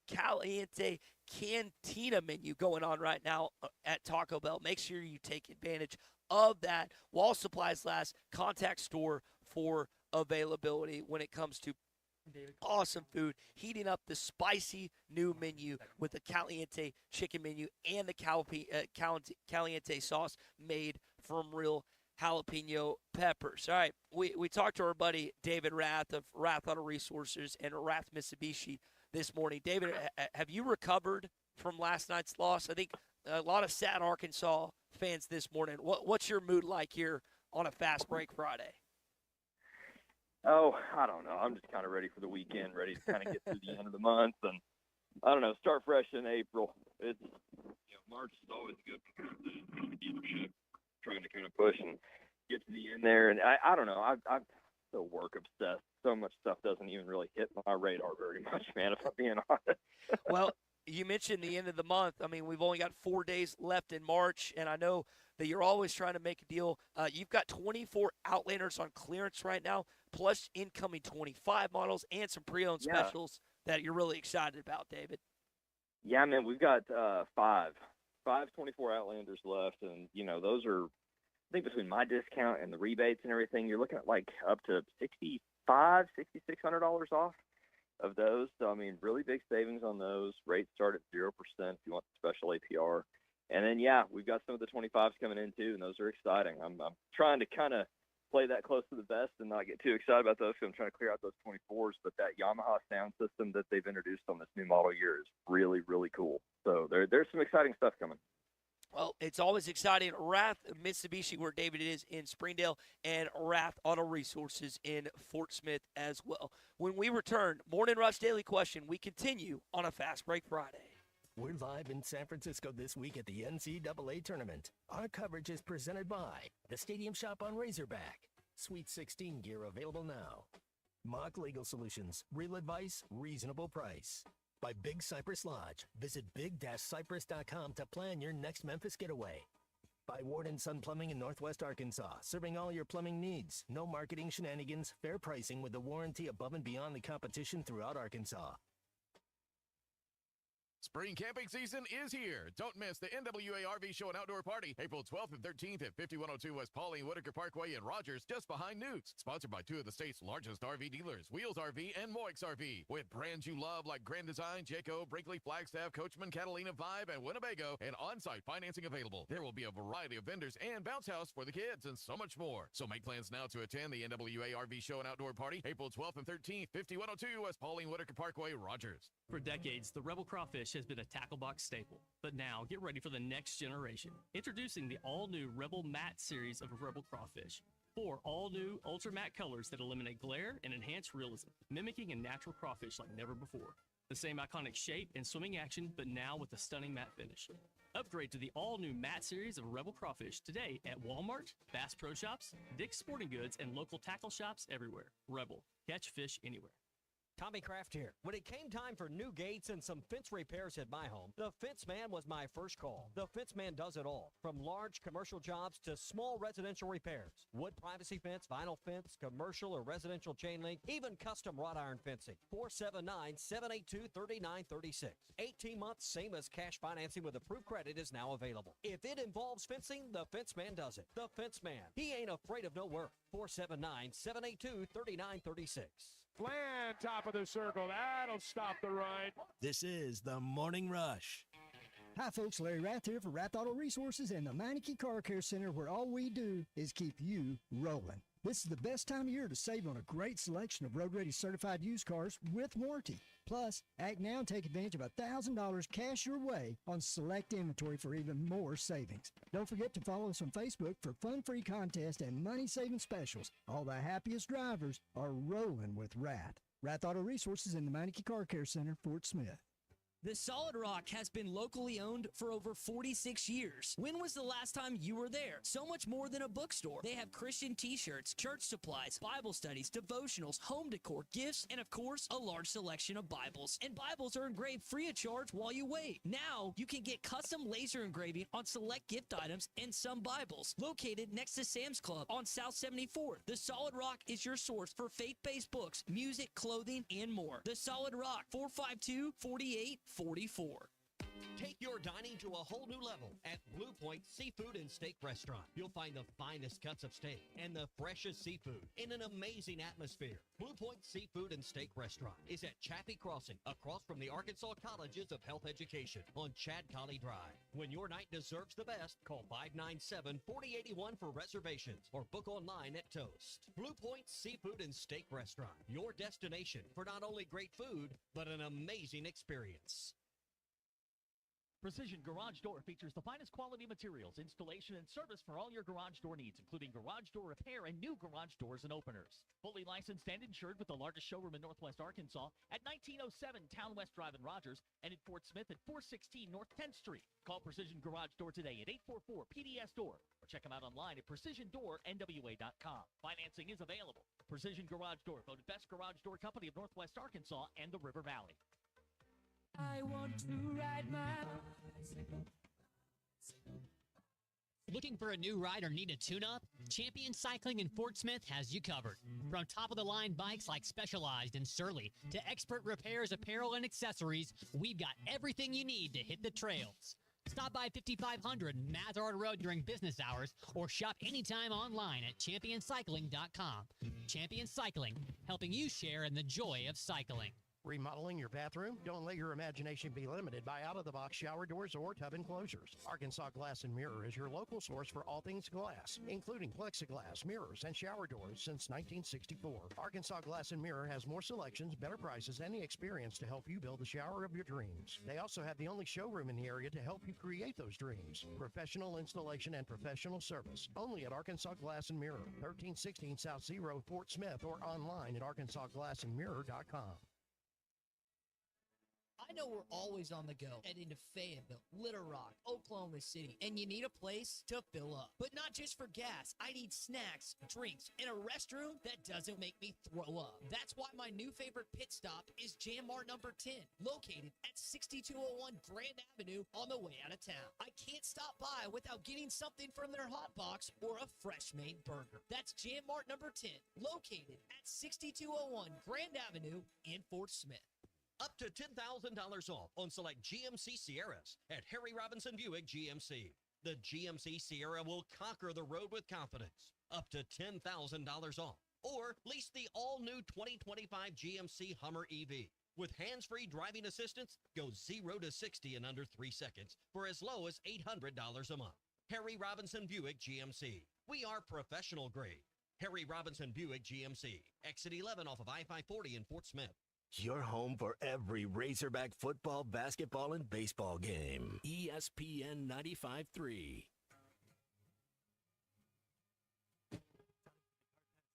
Caliente Cantina menu going on right now at Taco Bell. Make sure you take advantage of that while supplies last. Contact store for availability when it comes to awesome food, heating up the spicy new menu with the caliente chicken menu and the caliente sauce made from real jalapeno peppers. All right, we talked to our buddy David Rath of Rath Auto Resources and Rath Mitsubishi this morning. David, have you recovered from last night's loss? I think a lot of sad Arkansas fans this morning. What's your mood like here on a Fast Break Friday? Oh, I don't know. I'm just kind of ready for the weekend, ready to kind of get through the end of the month, and I don't know, start fresh in April. It's March is always a good trying to kind of push and get to the end there, and I don't know. I'm so work obsessed. So much stuff doesn't even really hit my radar very much, man. If I'm being honest. Well, you mentioned the end of the month. I mean, we've only got 4 days left in March, and I know that you're always trying to make a deal. You've got 24 Outlanders on clearance right now, plus incoming 25 models and some pre-owned specials that you're really excited about, David. Yeah, man, we've got five 24 Outlanders left, and, those are, I think between my discount and the rebates and everything, you're looking at like up to $6,600 off of those. So, I mean, really big savings on those. Rates start at 0% if you want the special APR. And then, we've got some of the 25s coming in too, and those are exciting. I'm trying to kind of play that close to the vest and not get too excited about those, because I'm trying to clear out those 24s. But that Yamaha sound system that they've introduced on this new model year is really, really cool. So there's some exciting stuff coming. Well, it's always exciting. Rath Mitsubishi, where David is in Springdale, and Rath Auto Resources in Fort Smith as well. When we return, Morning Rush Daily Question, we continue on a Fast Break Friday. We're live in San Francisco this week at the NCAA Tournament. Our coverage is presented by the Stadium Shop on Razorback. Sweet 16 gear available now. Mock Legal Solutions. Real advice, reasonable price. By Big Cypress Lodge. Visit big-cypress.com to plan your next Memphis getaway. By Warden Sun Plumbing in Northwest Arkansas, serving all your plumbing needs. No marketing shenanigans, fair pricing with a warranty above and beyond the competition throughout Arkansas. Spring camping season is here. Don't miss the NWA RV Show and Outdoor Party, April 12th and 13th at 5102 West Pauline Whitaker Parkway in Rogers, just behind Newt's. Sponsored by two of the state's largest RV dealers, Wheels RV and Moix RV. With brands you love like Grand Design, Jayco, Brinkley, Flagstaff, Coachman, Catalina, Vibe, and Winnebago, and on-site financing available. There will be a variety of vendors and bounce house for the kids and so much more. So make plans now to attend the NWA RV Show and Outdoor Party, April 12th and 13th, 5102 West Pauline Whitaker Parkway, Rogers. For decades, the Rebel Crawfish has been a tackle box staple. But now, get ready for the next generation. Introducing the all-new Rebel Matte series of Rebel Crawfish. 4 all-new ultra matte colors that eliminate glare and enhance realism, mimicking a natural crawfish like never before. The same iconic shape and swimming action, but now with a stunning matte finish. Upgrade to the all-new matte series of Rebel Crawfish today at Walmart, Bass Pro Shops, Dick's Sporting Goods, and local tackle shops everywhere. Rebel. Catch fish anywhere. Tommy Kraft here. When it came time for new gates and some fence repairs at my home, the Fence Man was my first call. The Fence Man does it all, from large commercial jobs to small residential repairs. Wood privacy fence, vinyl fence, commercial or residential chain link, even custom wrought iron fencing. 479-782-3936. 18 months, same as cash financing with approved credit is now available. If it involves fencing, the Fence Man does it. The Fence Man. He ain't afraid of no work. 479-782-3936. Land top of the circle. That'll stop the run. This is the Morning Rush. Hi, folks. Larry Rath here for Rath Auto Resources and the Meineke Car Care Center, where all we do is keep you rolling. This is the best time of year to save on a great selection of road-ready certified used cars with warranty. Plus, act now and take advantage of $1,000 cash your way on select inventory for even more savings. Don't forget to follow us on Facebook for fun-free contests and money-saving specials. All the happiest drivers are rolling with Rath. Rath Auto Resources in the Meineke Car Care Center, Fort Smith. The Solid Rock has been locally owned for over 46 years. When was the last time you were there? So much more than a bookstore. They have Christian t-shirts, church supplies, Bible studies, devotionals, home decor, gifts, and of course, a large selection of Bibles. And Bibles are engraved free of charge while you wait. Now, you can get custom laser engraving on select gift items and some Bibles. Located next to Sam's Club on South 74th. The Solid Rock is your source for faith-based books, music, clothing, and more. The Solid Rock, 452-4844. Take your dining to a whole new level at Blue Point Seafood and Steak Restaurant. You'll find the finest cuts of steak and the freshest seafood in an amazing atmosphere. Blue Point Seafood and Steak Restaurant is at Chaffee Crossing, across from the Arkansas Colleges of Health Education on Chad Colley Drive. When your night deserves the best, call 597-4081 for reservations or book online at Toast. Blue Point Seafood and Steak Restaurant, your destination for not only great food, but an amazing experience. Precision Garage Door features the finest quality materials, installation, and service for all your garage door needs, including garage door repair and new garage doors and openers. Fully licensed and insured with the largest showroom in Northwest Arkansas at 1907 Town West Drive in Rogers and in Fort Smith at 416 North 10th Street. Call Precision Garage Door today at 844-PDS-DOOR or check them out online at PrecisionDoorNWA.com. Financing is available. Precision Garage Door, voted best garage door company of Northwest Arkansas and the River Valley. I want to ride my bicycle. Looking for a new ride or need a tune-up? Champion Cycling in Fort Smith has you covered. From top-of-the-line bikes like Specialized and Surly to expert repairs, apparel, and accessories, we've got everything you need to hit the trails. Stop by 5500 Mathard Road during business hours or shop anytime online at ChampionCycling.com. Champion Cycling, helping you share in the joy of cycling. Remodeling your bathroom? Don't let your imagination be limited by out-of-the-box shower doors or tub enclosures. Arkansas Glass and Mirror is your local source for all things glass, including plexiglass, mirrors, and shower doors since 1964. Arkansas Glass and Mirror has more selections, better prices, and the experience to help you build the shower of your dreams. They also have the only showroom in the area to help you create those dreams. Professional installation and professional service. Only at Arkansas Glass and Mirror, 1316 South Z Road, Fort Smith, or online at arkansasglassandmirror.com. I know we're always on the go, heading to Fayetteville, Little Rock, Oklahoma City, and you need a place to fill up. But not just for gas. I need snacks, drinks, and a restroom that doesn't make me throw up. That's why my new favorite pit stop is Jam Mart number 10, located at 6201 Grand Avenue on the way out of town. I can't stop by without getting something from their hot box or a fresh-made burger. That's Jam Mart number 10, located at 6201 Grand Avenue in Fort Smith. Up to $10,000 off on select GMC Sierras at Harry Robinson Buick GMC. The GMC Sierra will conquer the road with confidence. Up to $10,000 off. Or lease the all-new 2025 GMC Hummer EV. With hands-free driving assistance, go 0 to 60 in under 3 seconds for as low as $800 a month. Harry Robinson Buick GMC. We are professional grade. Harry Robinson Buick GMC. Exit 11 off of I-540 in Fort Smith. Your home for every Razorback football, basketball, and baseball game. ESPN 95.3.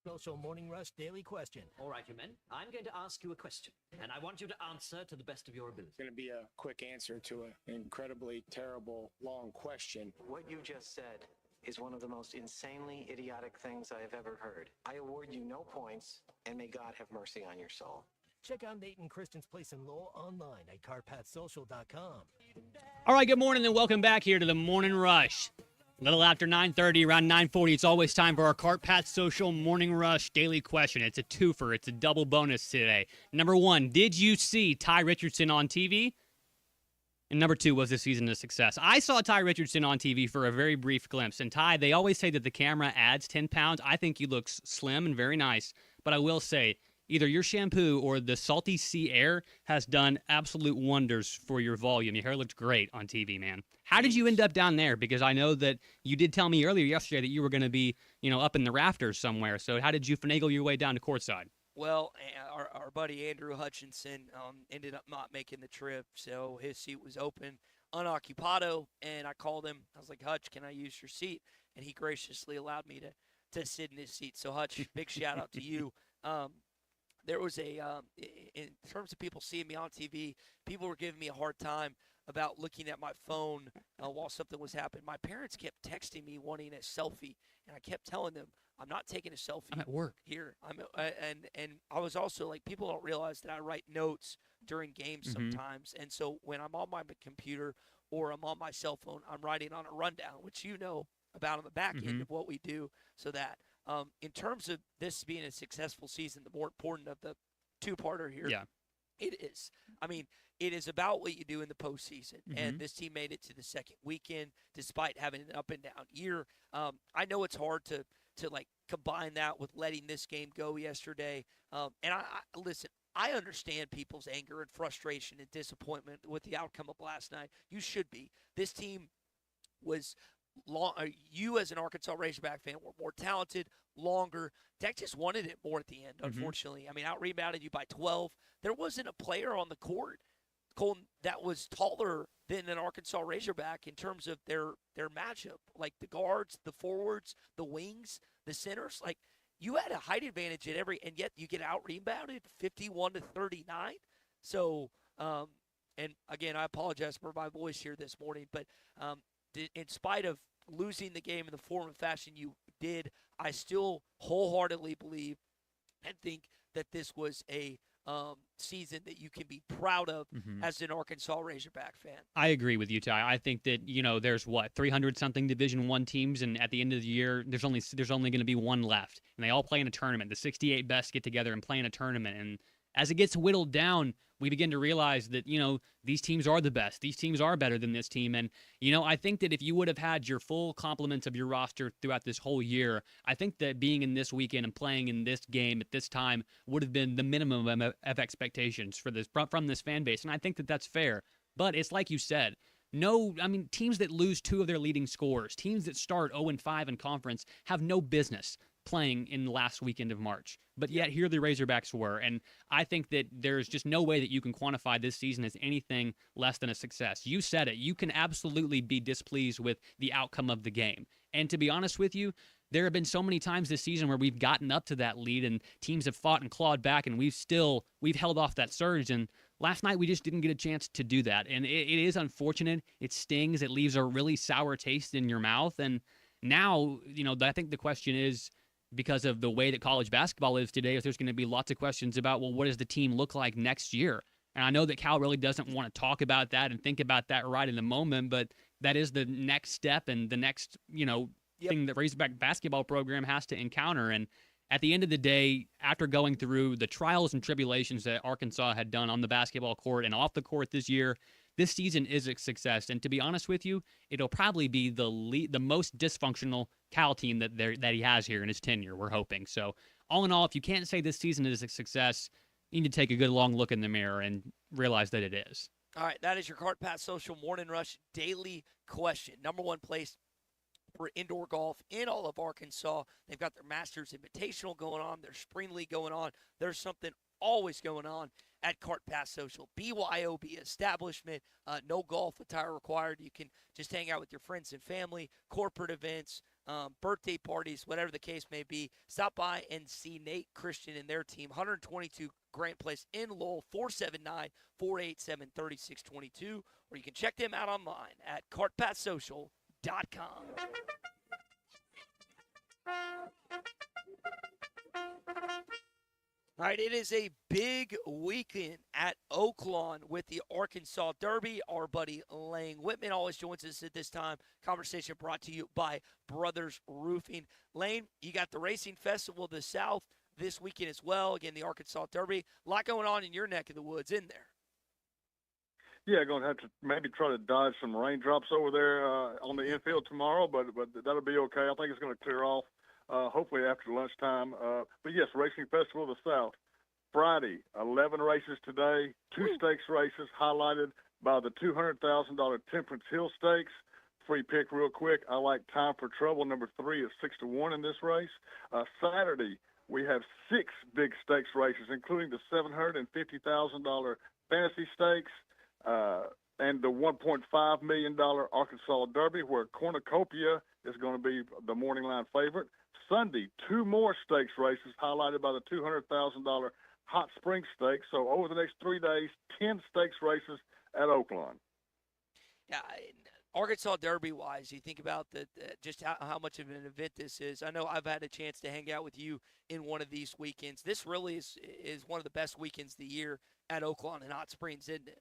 Social Morning Rush Daily Question. All right, you men. I'm going to ask you a question, and I want you to answer to the best of your ability. It's going to be a quick answer to an incredibly terrible, long question. What you just said is one of the most insanely idiotic things I have ever heard. I award you no points, and may God have mercy on your soul. Check out Nate and Christian's Place in Lowell online at CarpathSocial.com. All right, good morning and welcome back here to the Morning Rush. A little after 9:30, around 9:40, it's always time for our Cart Path Social Morning Rush Daily Question. It's a twofer. It's a double bonus today. Number one, did you see Ty Richardson on TV? And number two, was the season a success? I saw Ty Richardson on TV for a very brief glimpse. And Ty, they always say that the camera adds 10 pounds. I think he looks slim and very nice. But I will say, either your shampoo or the salty sea air has done absolute wonders for your volume. Your hair looked great on TV, man. How did you end up down there? Because I know that you did tell me earlier yesterday that you were going to be, up in the rafters somewhere. So how did you finagle your way down to courtside? Well, our buddy Andrew Hutchinson ended up not making the trip, so his seat was open, unoccupado, and I called him. I was like, Hutch, can I use your seat? And he graciously allowed me to sit in his seat. So, Hutch, big shout-out to you. There was in terms of people seeing me on TV, people were giving me a hard time about looking at my phone while something was happening. My parents kept texting me wanting a selfie, and I kept telling them, I'm not taking a selfie. I'm at work. Here. And I was also like, people don't realize that I write notes during games sometimes. And so when I'm on my computer or I'm on my cell phone, I'm writing on a rundown, which you know about on the back end of what we do, so that in terms of this being a successful season, the more important of the two-parter here, It is. I mean, it is about what you do in the postseason. And Mhm. this team made it to the second weekend despite having an up and down year. I know it's hard to like combine that with letting this game go yesterday. And I listen. I understand people's anger and frustration and disappointment with the outcome of last night. You should be. This team was you as an Arkansas Razorback fan were more talented, longer. Tech just wanted it more at the end, unfortunately. I mean, out-rebounded you by 12. There wasn't a player on the court, Colton, that was taller than an Arkansas Razorback in terms of their matchup. Like the guards, the forwards, the wings, the centers. Like you had a height advantage at every, and yet you get out-rebounded 51-39. So, and again, I apologize for my voice here this morning, but in spite of losing the game in the form and fashion you did, I still wholeheartedly believe and think that this was a season that you can be proud of as an Arkansas Razorback fan. I agree with you, Ty. I think that there's 300 something Division I teams, and at the end of the year, there's only going to be one left, and they all play in a tournament. The 68 best get together and play in a tournament, and as it gets whittled down, we begin to realize that, these teams are the best. These teams are better than this team. And, I think that if you would have had your full complement of your roster throughout this whole year, I think that being in this weekend and playing in this game at this time would have been the minimum of expectations for this from this fan base. And I think that that's fair. But it's like you said, teams that lose two of their leading scorers, teams that start 0-5 in conference have no business playing in the last weekend of March. But yet here the Razorbacks were. And I think that there's just no way that you can quantify this season as anything less than a success. You said it. You can absolutely be displeased with the outcome of the game. And to be honest with you, there have been so many times this season where we've gotten up to that lead and teams have fought and clawed back, and we've held off that surge. And last night we just didn't get a chance to do that. And it is unfortunate. It stings. It leaves a really sour taste in your mouth. And now, I think the question is, because of the way that college basketball is today, there's going to be lots of questions about, well, what does the team look like next year? And I know that Cal really doesn't want to talk about that and think about that right in the moment, but that is the next step and the next, thing that Razorback basketball program has to encounter. And at the end of the day, after going through the trials and tribulations that Arkansas had done on the basketball court and off the court this year, this season is a success. And to be honest with you, it'll probably be the most dysfunctional Cal team that he has here in his tenure, we're hoping. So all in all, if you can't say this season is a success, you need to take a good long look in the mirror and realize that it is. All right, that is your Cart Pass Social Morning Rush daily question. Number one place for indoor golf in all of Arkansas. They've got their Masters Invitational going on, their Spring League going on. There's something always going on at Cart Pass Social. BYOB establishment, no golf attire required. You can just hang out with your friends and family, corporate events, birthday parties, whatever the case may be. Stop by and see Nate, Christian, and their team. 122 Grant Place in Lowell, 479-487-3622. Or you can check them out online at cartpasssocial.com. All right, it is a big weekend at Oaklawn with the Arkansas Derby. Our buddy Lane Whitman always joins us at this time. Conversation brought to you by Brothers Roofing. Lane, you got the Racing Festival of the South this weekend as well. Again, the Arkansas Derby. A lot going on in your neck of the woods in there. Yeah, going to have to maybe try to dodge some raindrops over there on the infield tomorrow, but that'll be okay. I think it's going to clear off hopefully after lunchtime. But yes, Racing Festival of the South. Friday, 11 races today, 2 stakes races highlighted by the $200,000 Temperance Hill Stakes. Free pick real quick. I like Time for Trouble, number 3 at 6-1 in this race. Saturday, we have 6 big stakes races, including the $750,000 Fantasy Stakes, and the $1.5 million Arkansas Derby, where Cornucopia is going to be the morning line favorite. Sunday, 2 more stakes races highlighted by the $200,000 Hot Spring Stakes. So over the next 3 days, 10 stakes races at Oaklawn. Yeah, Arkansas Derby-wise, you think about just how much of an event this is. I know I've had a chance to hang out with you in one of these weekends. This really is one of the best weekends of the year at Oaklawn and Hot Springs, isn't it?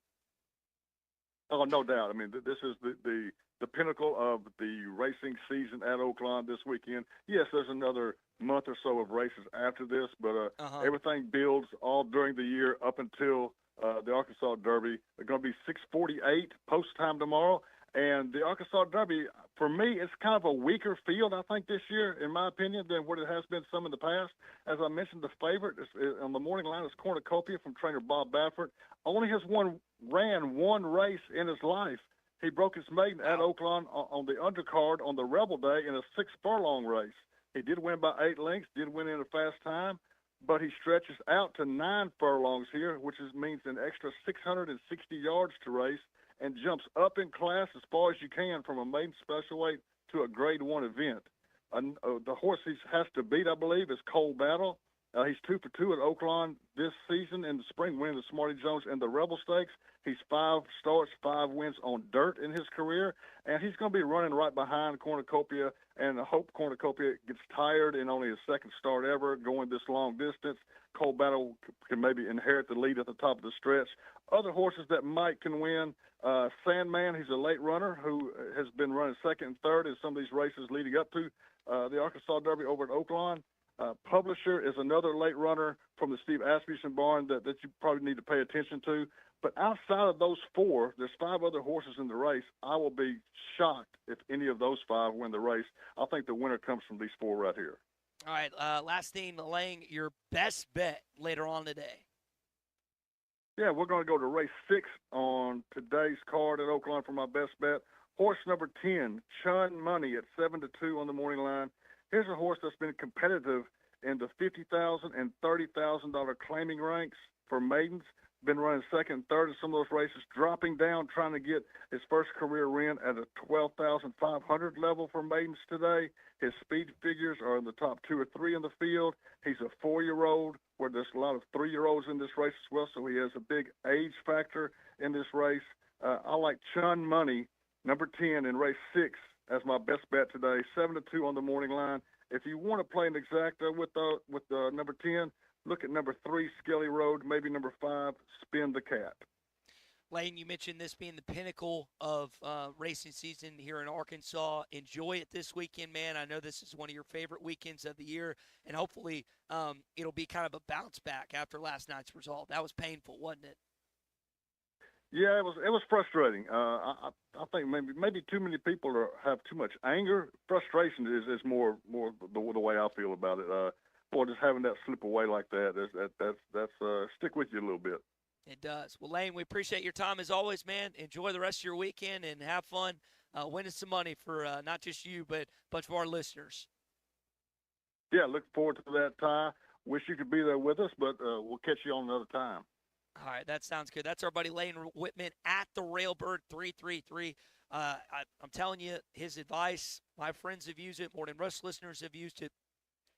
Oh, no doubt. I mean, this is the pinnacle of the racing season at Oaklawn this weekend. Yes, there's another month or so of races after this, but everything builds all during the year up until the Arkansas Derby. They're going to be 6:48 post time tomorrow. And the Arkansas Derby, for me, it's kind of a weaker field, I think, this year, in my opinion, than what it has been some in the past. As I mentioned, the favorite on the morning line is Cornucopia from trainer Bob Baffert. Only has ran one race in his life. He broke his maiden at Oaklawn on the undercard on the Rebel Day in a 6-furlong race. He did win by 8 lengths, did win in a fast time, but he stretches out to 9 furlongs here, which means an extra 660 yards to race, and jumps up in class as far as you can from a maiden special weight to a grade 1 event. The horse he has to beat, I believe, is Cold Battle. He's 2 for 2 at Oaklawn this season in the spring, winning the Smarty Jones and the Rebel Stakes. He's 5 starts, 5 wins on dirt in his career, and he's going to be running right behind Cornucopia, and I hope Cornucopia gets tired in only his second start ever going this long distance. Cold Battle can maybe inherit the lead at the top of the stretch. Other horses that can win, Sandman, he's a late runner who has been running second and third in some of these races leading up to the Arkansas Derby over at Oaklawn. Publisher is another late runner from the Steve Asmussen barn that you probably need to pay attention to. But outside of those 4, there's 5 other horses in the race. I will be shocked if any of those 5 win the race. I think the winner comes from these 4 right here. All right, last thing, laying your best bet later on today. Yeah, we're going to go to race 6 on today's card at Oaklawn for my best bet. Horse number 10, Chun Money at 7-2 on the morning line. Here's a horse that's been competitive in the $50,000 and $30,000 claiming ranks for maidens. Been running second and third in some of those races, dropping down, trying to get his first career win at a 12,500 level for maidens today. His speed figures are in the top 2 or 3 in the field. He's a 4-year-old, where there's a lot of 3-year-olds in this race as well, so he has a big age factor in this race. I like Chun Money, number 10 in race 6, as my best bet today, 7-2 on the morning line. If you want to play an exacta with the number 10, look at number 3, Skelly Road, maybe number 5, Spin the Cat. Lane, you mentioned this being the pinnacle of racing season here in Arkansas. Enjoy it this weekend, man. I know this is one of your favorite weekends of the year, and hopefully it'll be kind of a bounce back after last night's result. That was painful, wasn't it? Yeah, it was frustrating. I think maybe too many people have too much anger. Frustration is more the way I feel about it. Boy, just having that slip away like that's stick with you a little bit. It does. Well, Lane, we appreciate your time as always, man. Enjoy the rest of your weekend and have fun winning some money for not just you, but a bunch of our listeners. Yeah, look forward to that, Ty. Wish you could be there with us, but we'll catch you on another time. All right, that sounds good. That's our buddy Lane Whitman at the Railbird 333. I'm telling you, his advice, my friends have used it. Morning Rush listeners have used it.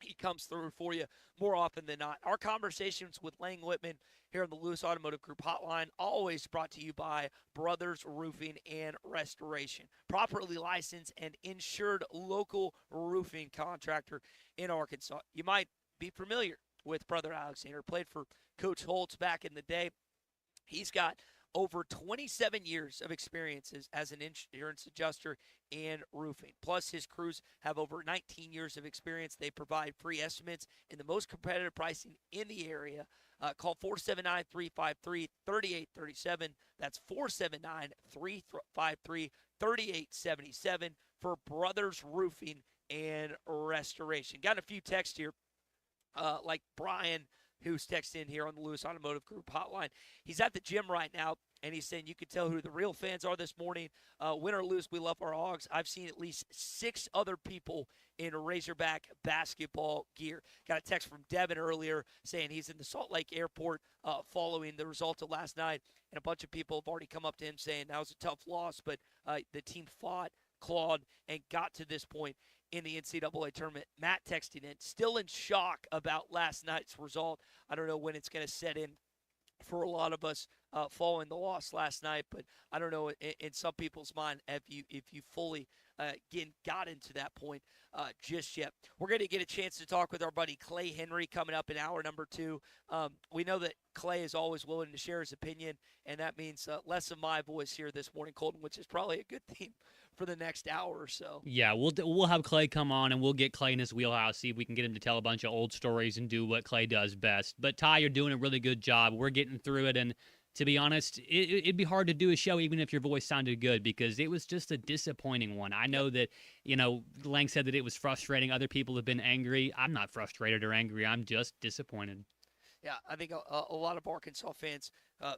He comes through for you more often than not. Our conversations with Lane Whitman here on the Lewis Automotive Group hotline, always brought to you by Brothers Roofing and Restoration. Properly licensed and insured local roofing contractor in Arkansas. You might be familiar with Brother Alexander. Played for Coach Holtz back in the day. He's got over 27 years of experience as an insurance adjuster and roofing. Plus, his crews have over 19 years of experience. They provide free estimates and the most competitive pricing in the area. Call 479-353-3837. That's 479-353-3877 for Brothers Roofing and Restoration. Got a few texts here, like Brian, who's texted in here on the Lewis Automotive Group hotline. He's at the gym right now, and he's saying you can tell who the real fans are this morning. Win or lose, we love our Hogs. I've seen at least 6 other people in Razorback basketball gear. Got a text from Devin earlier saying he's in the Salt Lake airport following the result of last night, and a bunch of people have already come up to him saying that was a tough loss, but the team fought, clawed, and got to this point in the NCAA tournament. Matt texting in, still in shock about last night's result. I don't know when it's going to set in for a lot of us following the loss last night, but I don't know in some people's mind if you fully got into that point just yet. We're going to get a chance to talk with our buddy Clay Henry coming up in hour number 2. We know that Clay is always willing to share his opinion, and that means less of my voice here this morning, Colton, which is probably a good thing for the next hour or so. Yeah, we'll have Clay come on, and we'll get Clay in his wheelhouse, see if we can get him to tell a bunch of old stories and do what Clay does best. But, Ty, you're doing a really good job. We're getting through it, and to be honest, it'd be hard to do a show even if your voice sounded good because it was just a disappointing one. I know that, Lang said that it was frustrating. Other people have been angry. I'm not frustrated or angry. I'm just disappointed. Yeah, I think a lot of Arkansas fans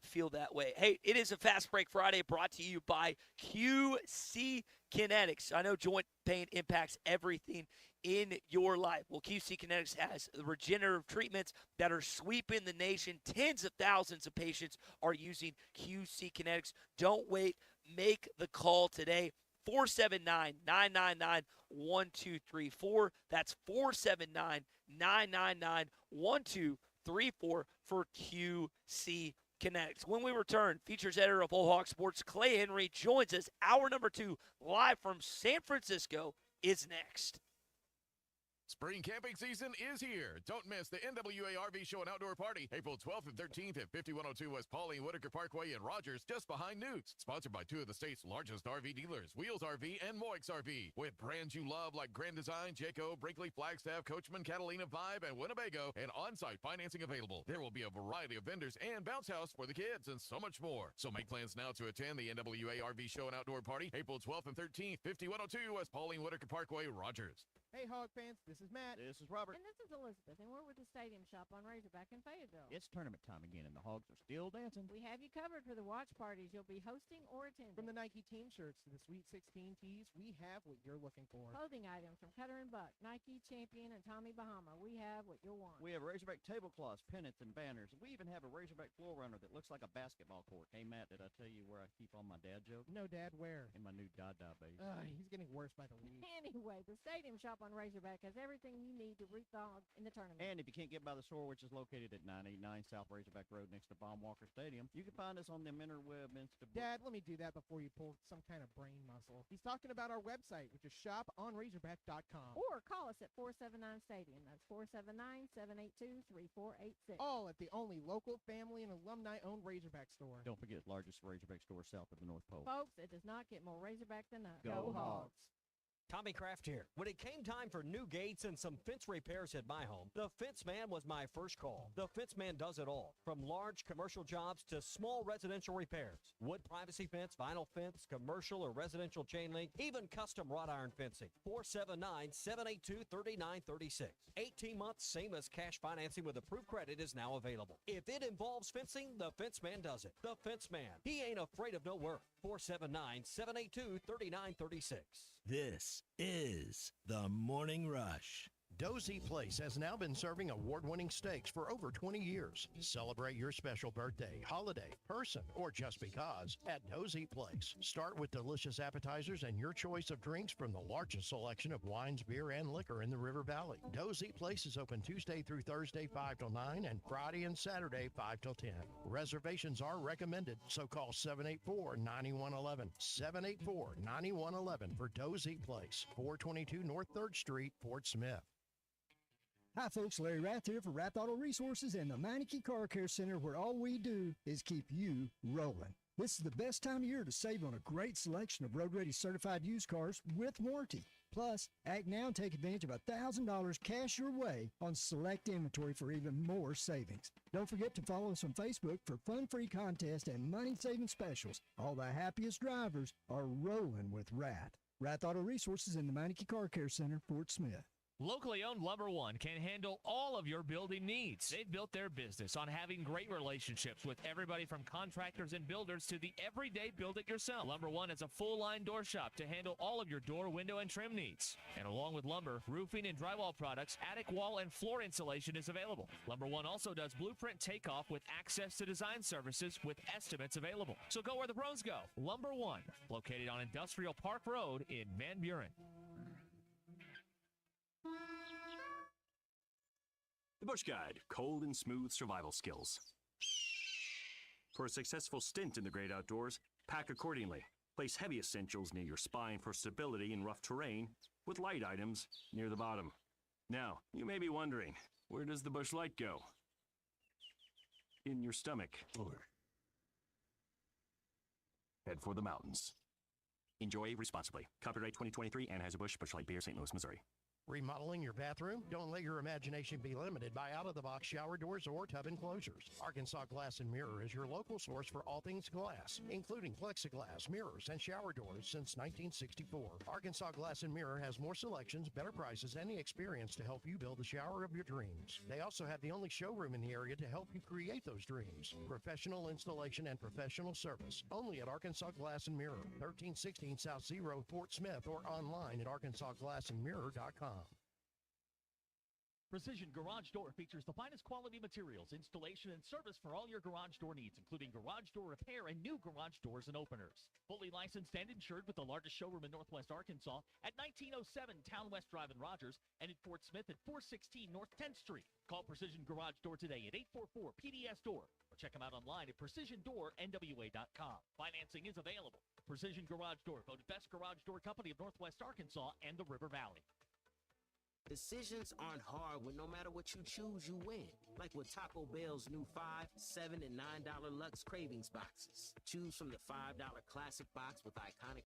feel that way. Hey, it is a Fast Break Friday brought to you by QC Kinetics. I know joint pain impacts everything in your life. Well, QC Kinetics has regenerative treatments that are sweeping the nation. Tens of thousands of patients are using QC Kinetics. Don't wait. Make the call today. 479-999-1234. That's 479-999-1234 for QC Kinetics. When we return, features editor of Whole Hog Sports, Clay Henry, joins us. Hour number 2, live from San Francisco, is next. Spring camping season is here. Don't miss the NWA RV Show and Outdoor Party, April 12th and 13th at 5102 West Pauline Whitaker Parkway in Rogers, just behind Newt's. Sponsored by 2 of the state's largest RV dealers, Wheels RV and Moix RV. With brands you love like Grand Design, Jayco, Brinkley, Flagstaff, Coachman, Catalina, Vibe, and Winnebago, and on-site financing available. There will be a variety of vendors and bounce house for the kids and so much more. So make plans now to attend the NWA RV Show and Outdoor Party, April 12th and 13th, 5102 West Pauline Whitaker Parkway, Rogers. Hey, Hog fans, this is Matt. This is Robert. And this is Elizabeth, and we're with the Stadium Shop on Razorback in Fayetteville. It's tournament time again, and the Hogs are still dancing. We have you covered for the watch parties you'll be hosting or attending. From the Nike team shirts to the Sweet 16 tees, we have what you're looking for. Clothing items from Cutter & Buck, Nike, Champion, and Tommy Bahama. We have what you'll want. We have Razorback tablecloths, pennants, and banners. We even have a Razorback floor runner that looks like a basketball court. Hey, Matt, did I tell you where I keep all my dad jokes? No, Dad, where? In my new Dada base. He's getting worse by the week. Anyway, the Stadium Shop on Razorback has everything you need to root the Hogs in the tournament. And if you can't get by the store, which is located at 989 South Razorback Road next to Baum Walker Stadium, you can find us on the interweb. Dad, let me do that before you pull some kind of brain muscle. He's talking about our website, which is shoponrazorback.com. Or call us at 479-STADIUM. That's 479-782-3486. All at the only local family and alumni-owned Razorback store. Don't forget, largest Razorback store south of the North Pole. Folks, it does not get more Razorback than us. Go Hogs. Tommy Kraft here. When it came time for new gates and some fence repairs at my home, the Fence Man was my first call. The Fence Man does it all, from large commercial jobs to small residential repairs. Wood privacy fence, vinyl fence, commercial or residential chain link, even custom wrought iron fencing. 479-782-3936. 18 months, same as cash financing with approved credit is now available. If it involves fencing, the Fence Man does it. The Fence Man. He ain't afraid of no work. 479-782-3936. This is the Morning Rush. Dozy Place has now been serving award-winning steaks for over 20 years. Celebrate your special birthday, holiday, person, or just because at Dozy Place. Start with delicious appetizers and your choice of drinks from the largest selection of wines, beer, and liquor in the River Valley. Dozy Place is open Tuesday through Thursday 5 till 9 and Friday and Saturday 5 till 10. Reservations are recommended, so call 784-9111. 784-9111 for Dozy Place, 422 North 3rd Street, Fort Smith. Hi folks, Larry Rath here for Rath Auto Resources and the Meineke Car Care Center, where all we do is keep you rolling. This is the best time of year to save on a great selection of road-ready certified used cars with warranty. Plus, act now and take advantage of $1,000 cash your way on select inventory for even more savings. Don't forget to follow us on Facebook for fun-free contests and money-saving specials. All the happiest drivers are rolling with Rath. Rath Auto Resources and the Meineke Car Care Center, Fort Smith. Locally owned Lumber One can handle all of your building needs. They've built their business on having great relationships with everybody from contractors and builders to the everyday build-it-yourself. Lumber One is a full-line door shop to handle all of your door, window, and trim needs. And along with lumber, roofing and drywall products, attic wall and floor insulation is available. Lumber One also does blueprint takeoff with access to design services with estimates available. So go where the pros go. Lumber One, located on Industrial Park Road in Van Buren. The Bush Guide, cold and smooth survival skills. For a successful stint in the great outdoors, pack accordingly. Place heavy essentials near your spine for stability in rough terrain, with light items near the bottom. Now, you may be wondering, where does the Bush Light go? In your stomach. Head for the mountains. Enjoy responsibly. Copyright 2023, Anheuser-Busch, Bush Light Beer, St. Louis, Missouri. Remodeling your bathroom? Don't let your imagination be limited by out-of-the-box shower doors or tub enclosures. Arkansas Glass and Mirror is your local source for all things glass, including plexiglass, mirrors, and shower doors since 1964. Arkansas Glass and Mirror has more selections, better prices, and the experience to help you build the shower of your dreams. They also have the only showroom in the area to help you create those dreams. Professional installation and professional service. Only at Arkansas Glass and Mirror, 1316 South Zero, Fort Smith, or online at arkansasglassandmirror.com. Precision Garage Door features the finest quality materials, installation, and service for all your garage door needs, including garage door repair and new garage doors and openers. Fully licensed and insured with the largest showroom in Northwest Arkansas at 1907 Town West Drive in Rogers and at Fort Smith at 416 North 10th Street. Call Precision Garage Door today at 844-PDS-DOOR or check them out online at precisiondoornwa.com. Financing is available. Precision Garage Door, voted best garage door company of Northwest Arkansas and the River Valley. Decisions aren't hard when no matter what you choose, you win. Like with Taco Bell's new $5, $7, and $9 Lux Cravings boxes. Choose from the $5 classic box with iconic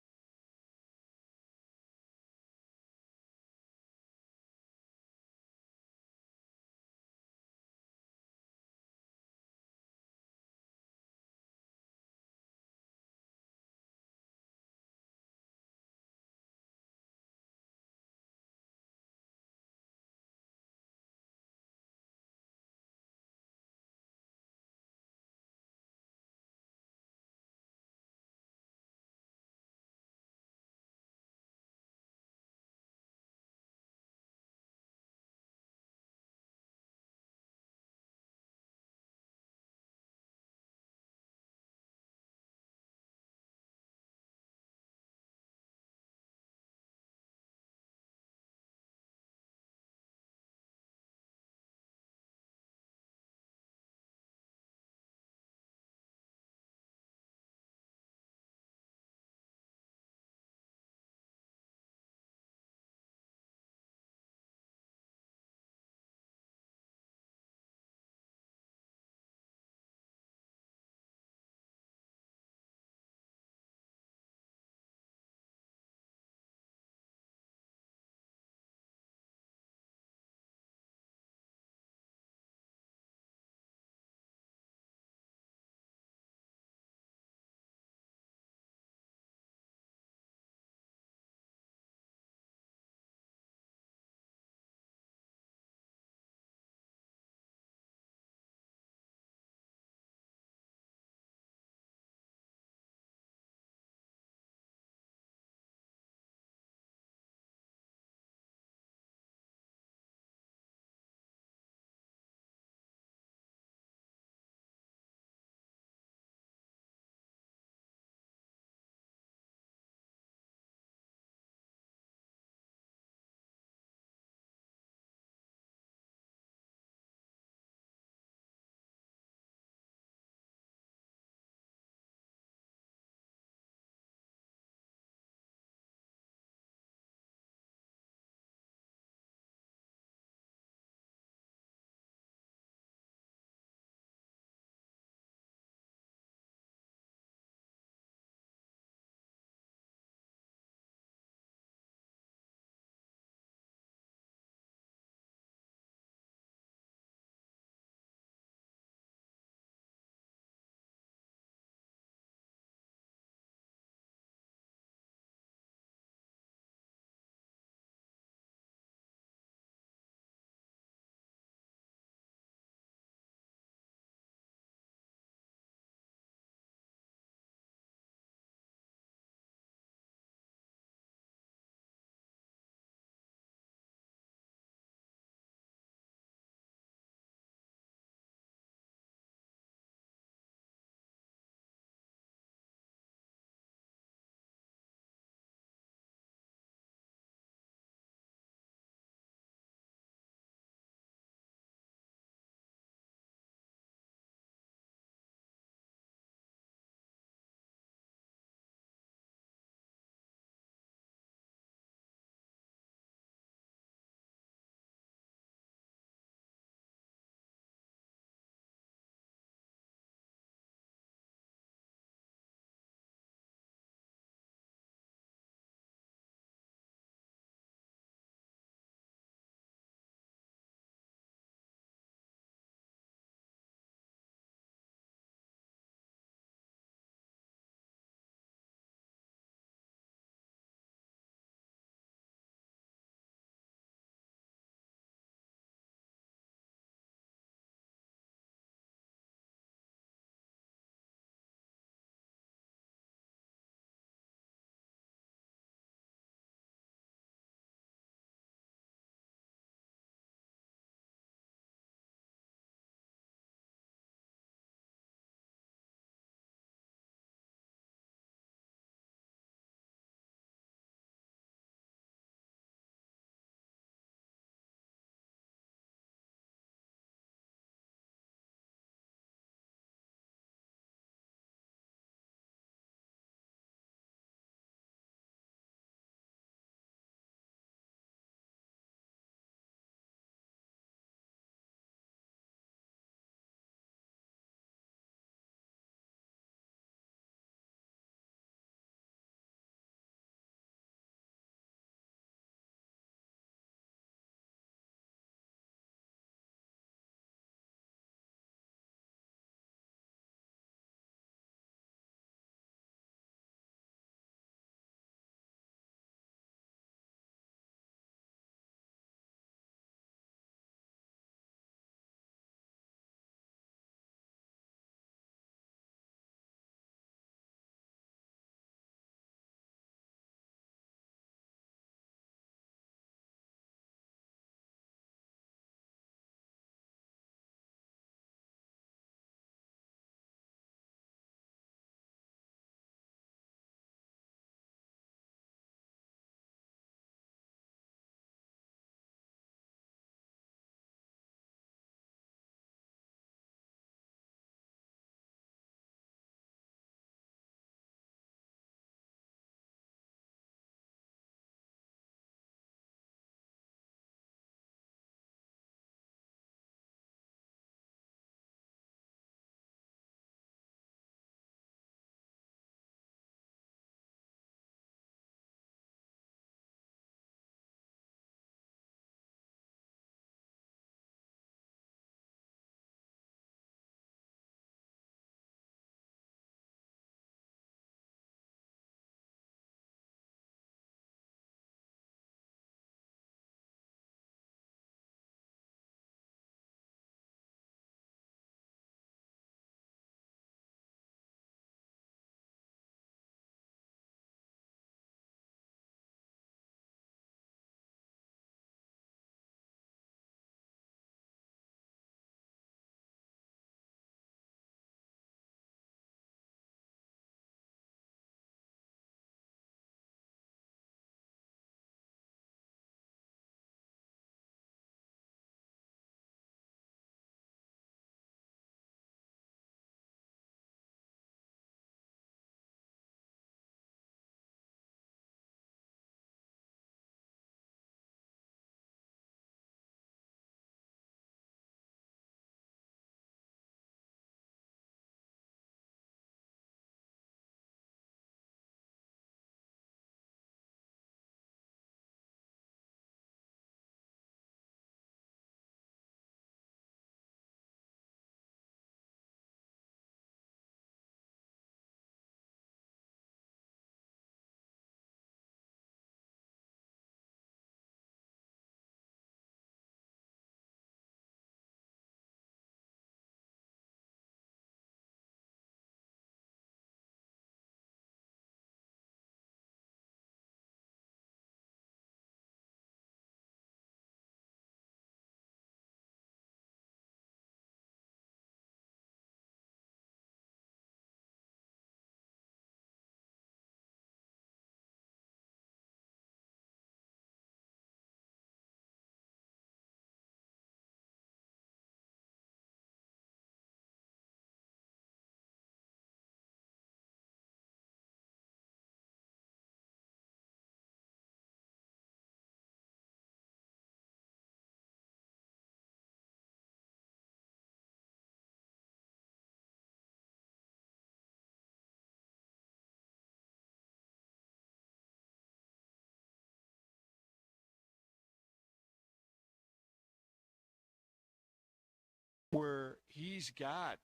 where he's got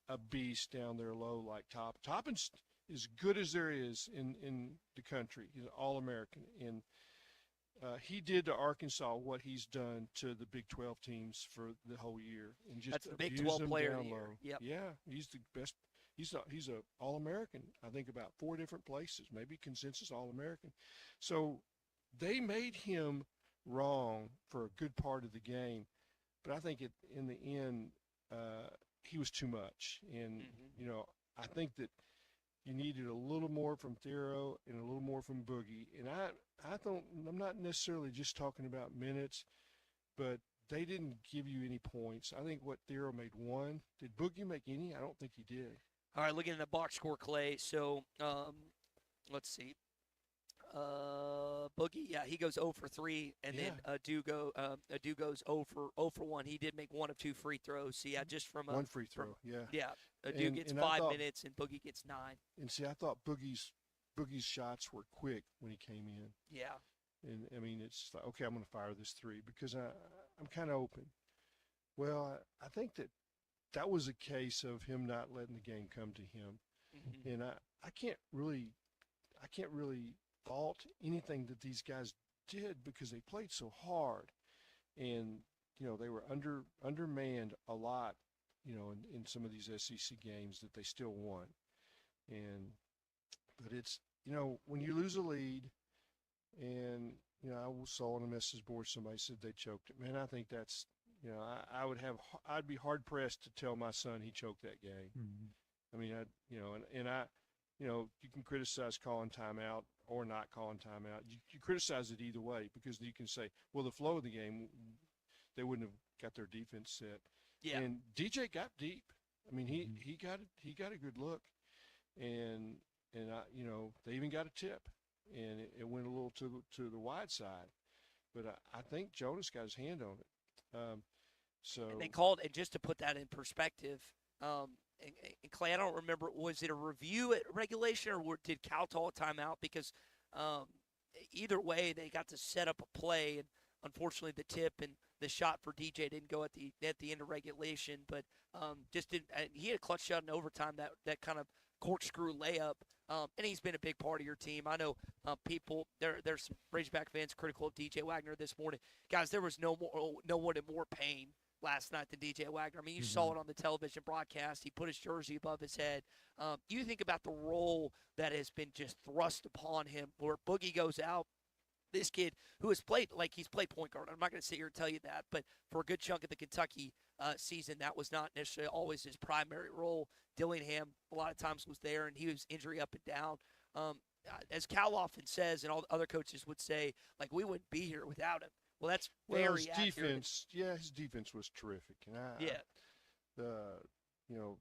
a beast down there low like Toppin. Toppin's as good as there is in the country. He's an All-American. And he did to Arkansas what he's done to the Big 12 teams for the whole year. And just That's the Big abuse 12 them player down of the year. low. Yep. Yeah, he's the best. He's a All-American, I think, about 4 different places, maybe consensus All-American. So they made him wrong for a good part of the game. But I think in the end, he was too much. And, you know, I think that you needed a little more from Thero and a little more from Boogie. And I'm not necessarily just talking about minutes, but they didn't give you any points. I think what Thero made 1. Did Boogie make any? I don't think he did. All right, looking at the box score, Clay. So let's see. Boogie, yeah, he goes 0 for 3, and then Adu goes 0 for 1. He did make 1 of 2 free throws. So yeah, just from 1 free throw, yeah. Yeah, Adu gets and 5 minutes, and Boogie gets 9. And see, I thought Boogie's shots were quick when he came in. Yeah. And I mean, it's like, okay, I'm going to fire this 3 because I'm kind of open. Well, I think that was a case of him not letting the game come to him, and I can't really fault anything that these guys did because they played so hard, and you know they were undermanned a lot, you know, in some of these SEC games that they still won, but it's, you know, when you lose a lead, and you know, I saw on a message board somebody said they choked it. Man, I think that's, you know, I'd be hard pressed to tell my son he choked that game. I mean, you know, you can criticize calling timeout or not calling timeout. You criticize it either way because you can say, well, the flow of the game, they wouldn't have got their defense set. Yeah. And DJ got deep. I mean, he got a good look, and you know, they even got a tip, and it went a little to the wide side, but I think Jonas got his hand on it. So And they called, and just to put that in perspective, and Clay, I don't remember, was it a review at regulation or did Cal call a timeout? Because either way, they got to set up a play, and unfortunately, the tip and the shot for DJ didn't go at the end of regulation. But just didn't. He had a clutch shot in overtime, that kind of corkscrew layup. And he's been a big part of your team. I know people. There's some Razorback fans critical of DJ Wagner this morning. Guys, there was no one in more pain last night than DJ Wagner. I mean, you saw it on the television broadcast. He put his jersey above his head. You think about the role that has been just thrust upon him, where Boogie goes out. This kid who has played, like, he's played point guard. I'm not going to sit here and tell you that, but for a good chunk of the Kentucky season, that was not necessarily always his primary role. Dillingham a lot of times was there, and he was injury up and down. As Cal often says, and all other coaches would say, like, we wouldn't be here without him. Well, that's very his accurate. defense, his defense was terrific, and you know,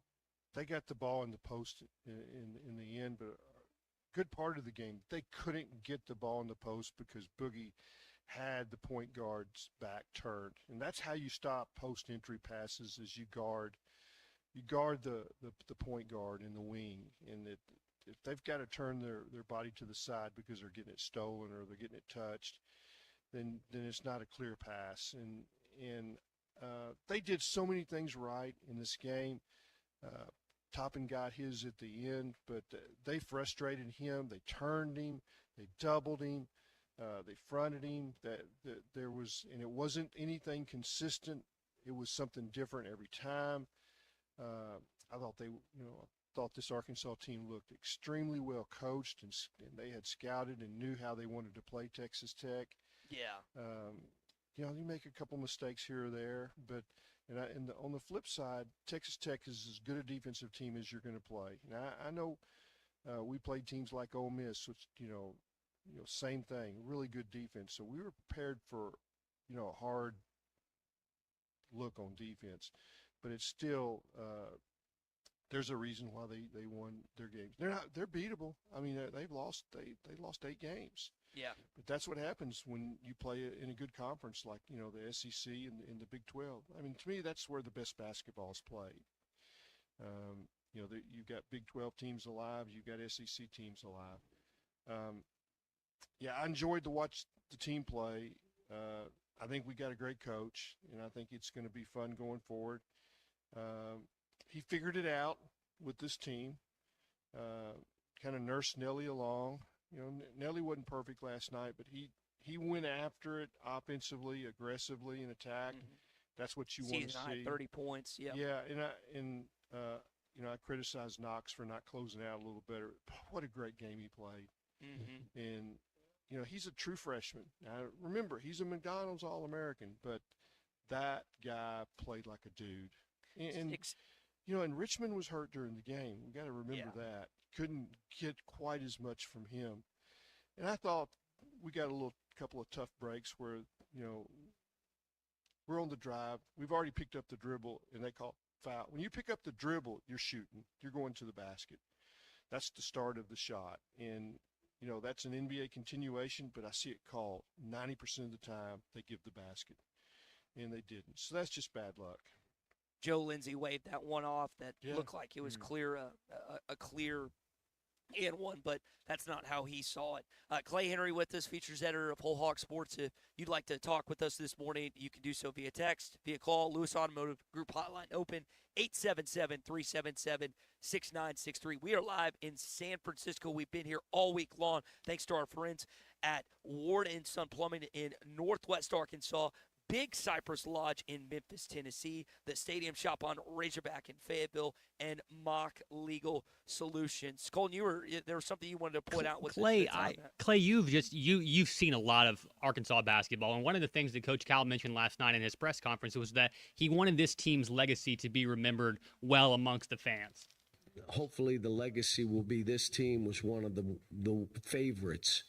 they got the ball in the post in the end, but a good part of the game they couldn't get the ball in the post because Boogie had the point guard's back turned, and that's how you stop post entry passes. Is you guard the point guard in the wing, and if they've got to turn their body to the side because they're getting it stolen or they're getting it touched, then it's not a clear pass. And they did so many things right in this game. Toppin got his at the end, but they frustrated him. They turned him. They doubled him. They fronted him. There was, and it wasn't anything consistent. It was something different every time. I thought this Arkansas team looked extremely well coached, and they had scouted and knew how they wanted to play Texas Tech. Yeah. You know, you make a couple mistakes here or there, but on the flip side, Texas Tech is as good a defensive team as you're going to play. And I know we played teams like Ole Miss, which you know, same thing, really good defense. So we were prepared for, you know, a hard look on defense, but it's still there's a reason why they won their games. They're beatable. I mean, they lost 8 games. Yeah. But that's what happens when you play in a good conference like, you know, the SEC and the Big 12. I mean, to me, that's where the best basketball is played. You know, you've got Big 12 teams alive. You've got SEC teams alive. I enjoyed to watch the team play. I think we got a great coach, and I think it's going to be fun going forward. He figured it out with this team, kind of nursed Nelly along. You know, Nelly wasn't perfect last night, but he went after it offensively, aggressively in attack. That's what you want to Season high, see. 30 points. Yeah. Yeah, and I criticized Knox for not closing out a little better. What a great game he played. And he's a true freshman. Now remember, he's a McDonald's All-American, but that guy played like a dude. And Richmond was hurt during the game. We got to remember that. Couldn't get quite as much from him. And I thought we got a couple of tough breaks where, we're on the drive. We've already picked up the dribble, and they call foul. When you pick up the dribble, you're shooting. You're going to the basket. That's the start of the shot. And, that's an NBA continuation, but I see it called 90% of the time they give the basket, and they didn't. So that's just bad luck. Joe Lindsay waved that one off that looked like it was clear, a clear and one, but that's not how he saw it. Clay Henry with us, features editor of Whole Hog Sports. If you'd like to talk with us this morning, you can do so via text, via call. Lewis Automotive Group hotline open, 877-377-6963. We are live in San Francisco. We've been here all week long, thanks to our friends at Ward & Son Plumbing in Northwest Arkansas. Big Cypress Lodge in Memphis, Tennessee, the Stadium Shop on Razorback in Fayetteville, and Mock Legal Solutions. Colton, there was something you wanted to point out with Clay. Clay, you've seen a lot of Arkansas basketball, and one of the things that Coach Cal mentioned last night in his press conference was that he wanted this team's legacy to be remembered well amongst the fans. Hopefully, the legacy will be this team was one of the favorites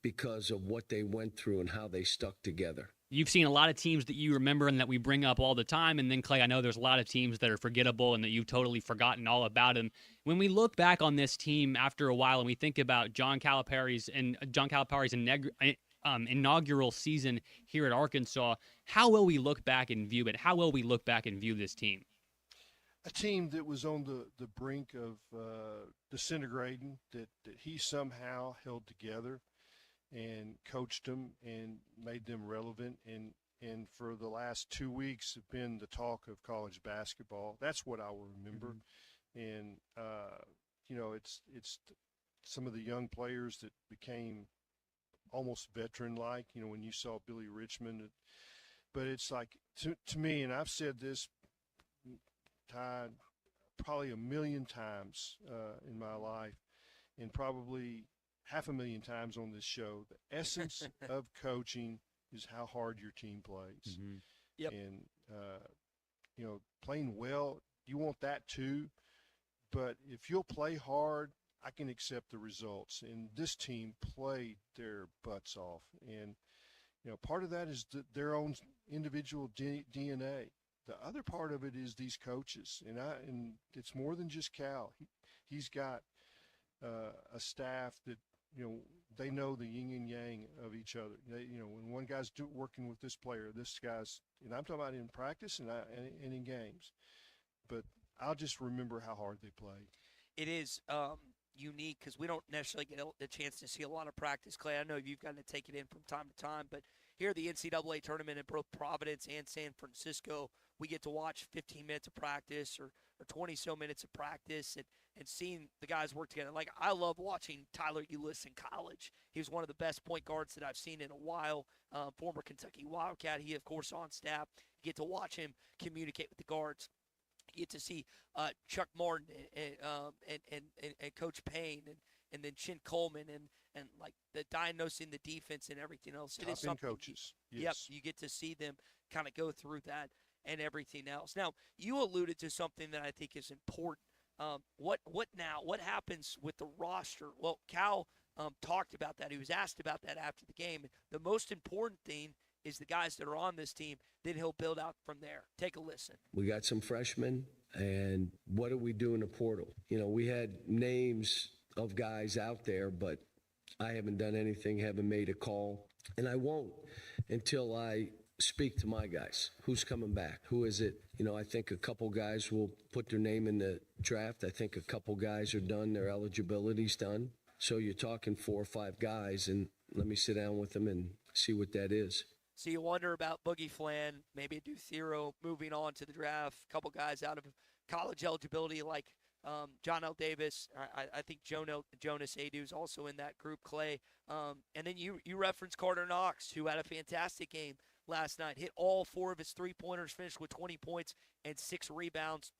because of what they went through and how they stuck together. You've seen a lot of teams that you remember and that we bring up all the time. And then, Clay, I know there's a lot of teams that are forgettable and that you've totally forgotten all about them. When we look back on this team after a while and we think about John Calipari's inaugural season here at Arkansas, how will we look back and view it? How will we look back and view this team? A team that was on the brink of disintegrating, that he somehow held together and coached them and made them relevant, and for the last 2 weeks have been the talk of college basketball. That's what I will remember. And it's some of the young players that became almost veteran-like. When you saw Billy Richmond, but it's like to me, and I've said this, Ty, probably a million times in my life, and probably 500,000 times on this show, the essence of coaching is how hard your team plays. And, playing well, you want that too. But if you'll play hard, I can accept the results. And this team played their butts off. And, part of that is their own individual DNA. The other part of it is these coaches. And it's more than just Cal. He's got a staff that, they know the yin and yang of each other. When one guy's working with this player, this guy's, and I'm talking about in practice and in games. But I'll just remember how hard they played. It is unique because we don't necessarily get a chance to see a lot of practice, Clay. I know you've gotten to take it in from time to time, but here at the NCAA tournament in both Providence and San Francisco, we get to watch 15 minutes of practice or 20-so minutes of practice and seeing the guys work together. Like, I love watching Tyler Ulis in college. He was one of the best point guards that I've seen in a while, former Kentucky Wildcat. He, of course, on staff. You get to watch him communicate with the guards. You get to see Chuck Martin and Coach Payne and then Chin Coleman and like the diagnosing the defense and everything else. It is something. Coaches. Yes. Yep, you get to see them kind of go through that and everything else. Now, you alluded to something that I think is important. What now? What happens with the roster? Well, Cal talked about that. He was asked about that after the game. The most important thing is the guys that are on this team. Then he'll build out from there. Take a listen. We got some freshmen, and what do we do in the portal? We had names of guys out there, but I haven't done anything, haven't made a call, and I won't until I speak to my guys. Who's coming back? Who is it? I think a couple guys will put their name in the draft. I think a couple guys are done. Their eligibility's done. So you're talking 4 or 5 guys, and let me sit down with them and see what that is. So you wonder about Boogie Flan, maybe a Duthero moving on to the draft, a couple guys out of college eligibility like John L. Davis. I think Jonas Adu's also in that group, Clay. And then you referenced Carter Knox, who had a fantastic game last night. Hit all 4 of his three-pointers, finished with 20 points and 6 rebounds.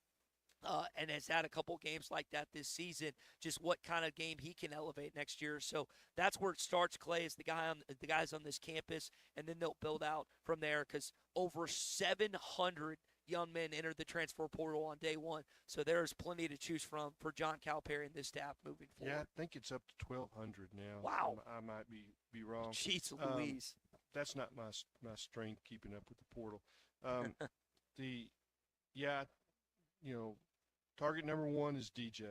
And has had a couple games like that this season. Just what kind of game he can elevate next year. So that's where it starts. Clay is the guys on this campus, and then they'll build out from there because over 700 young men entered the transfer portal on day one. So there's plenty to choose from for John Calipari and this staff moving forward. Yeah, I think it's up to 1,200 now. Wow. I might be wrong. Jeez Louise. That's not my strength keeping up with the portal. Target number 1 is DJ.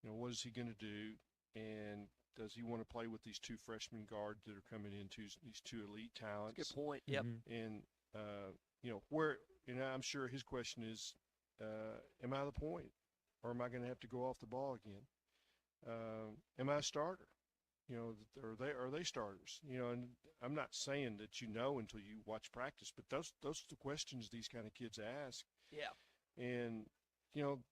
What is he going to do? And does he want to play with these 2 freshman guards that are coming into these 2 elite talents? Good point. Yep. And where I'm sure his question is, am I the point, or am I going to have to go off the ball again? Am I a starter? Are they starters? And I'm not saying that until you watch practice, but those are the questions these kind of kids ask. Yeah. And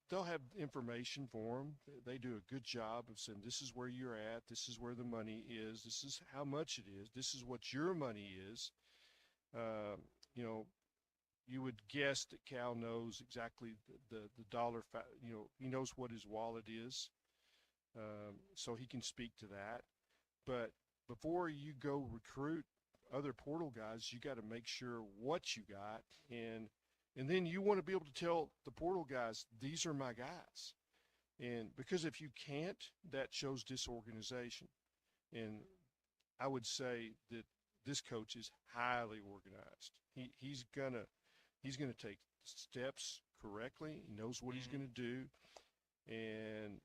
they'll have information for them. They do a good job of saying, this is where you're at, this is where the money is, this is how much it is, this is what your money is. You would guess that Cal knows exactly the dollar, he knows what his wallet is, so he can speak to that. But before you go recruit other portal guys, you got to make sure what you got, and then you want to be able to tell the portal guys, these are my guys. And because if you can't, that shows disorganization. And I would say that this coach is highly organized. He's gonna take steps correctly. He knows what he's gonna do. And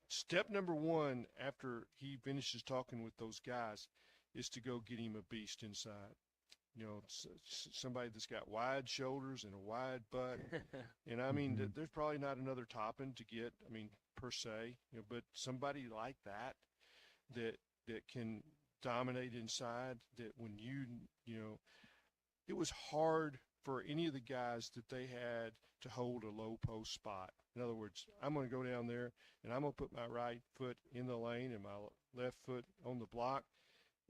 step number 1 after he finishes talking with those guys is to go get him a beast inside. Somebody that's got wide shoulders and a wide butt. And I mean, there's probably not another Toppin to get, per se, but somebody like that can dominate inside, that when it was hard for any of the guys that they had to hold a low post spot. In other words, I'm going to go down there and I'm going to put my right foot in the lane and my left foot on the block,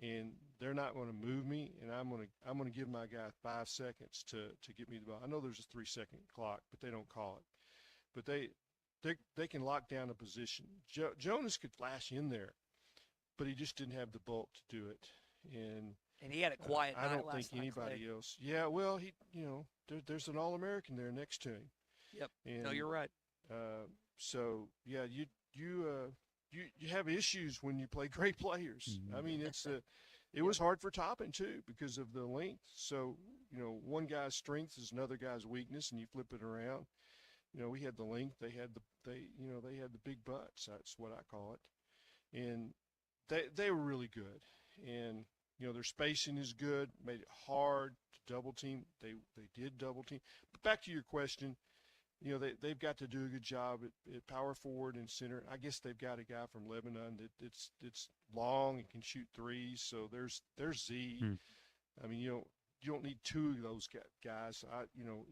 and they're not going to move me, and I'm going to give my guy 5 seconds to get me the ball. I know there's a 3-second clock, but they don't call it. But they can lock down a position. Jonas could flash in there, but he just didn't have the bulk to do it. And he had a quiet night I don't last think night, anybody Clay. else. Yeah, well, there's an All-American there next to him. Yep. And, no, you're right. So yeah, you have issues when you play great players. I mean, it was hard for Toppin too because of the length. So one guy's strength is another guy's weakness, and you flip it around. We had the length, they had the big butts. That's what I call it, and they were really good. And their spacing is good, made it hard to double team. They did double team. But back to your question. They've got to do a good job at power forward and center. I guess they've got a guy from Lebanon it's long and can shoot threes. So there's Z. I mean, you don't need 2 of those guys.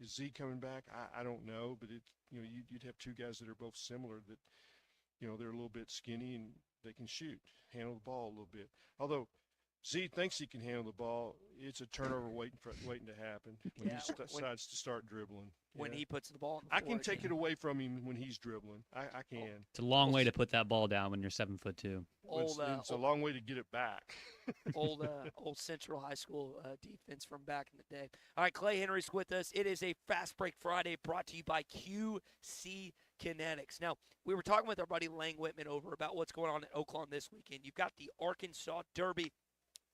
Is Z coming back? I don't know, but you'd have 2 guys that are both similar that, they're a little bit skinny and they can shoot, handle the ball a little bit. Although Z thinks he can handle the ball, it's a turnover waiting to happen when he decides to start dribbling. When he puts the ball on the I floor can take again. it away from him when he's dribbling. I can. It's a long way to put that ball down when you're 7'2". It's a long way to get it back. old Central High School defense from back in the day. All right, Clay Henry's with us. It is a Fast Break Friday brought to you by QC Kinetics. Now, we were talking with our buddy Lang Whitman over about what's going on at Oaklawn this weekend. You've got the Arkansas Derby.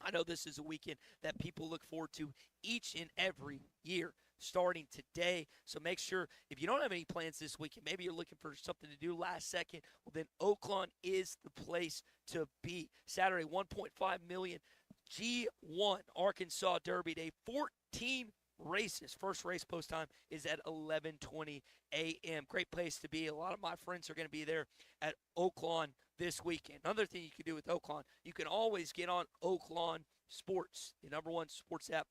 I know this is a weekend that people look forward to each and every year, starting today. So make sure, if you don't have any plans this weekend, maybe you're looking for something to do last second, well, then Oaklawn is the place to be. Saturday, 1.5 million G1 Arkansas Derby Day, 14 races. First race post time is at 11:20 a.m. Great place to be. A lot of my friends are going to be there at Oaklawn this weekend. Another thing you can do with Oaklawn, you can always get on Oaklawn Sports, the #1 sports app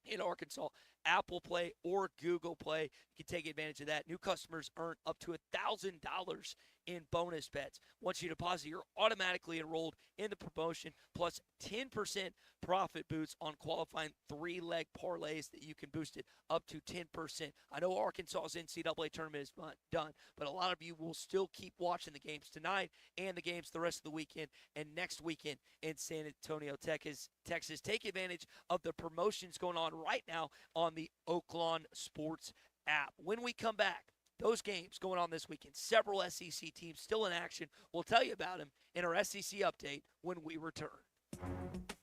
in Arkansas. Apple Play or Google Play. You can take advantage of that. New customers earn up to $1,000 in bonus bets. Once you deposit, you're automatically enrolled in the promotion, plus 10% profit boosts on qualifying 3-leg parlays that you can boost it up to 10%. I know Arkansas's NCAA tournament is done, but a lot of you will still keep watching the games tonight and the games the rest of the weekend and next weekend in San Antonio, Texas. Take advantage of the promotions going on right now on the Oaklawn Sports app. When we come back, those games going on this weekend, several SEC teams still in action. We'll tell you about them in our SEC update when we return.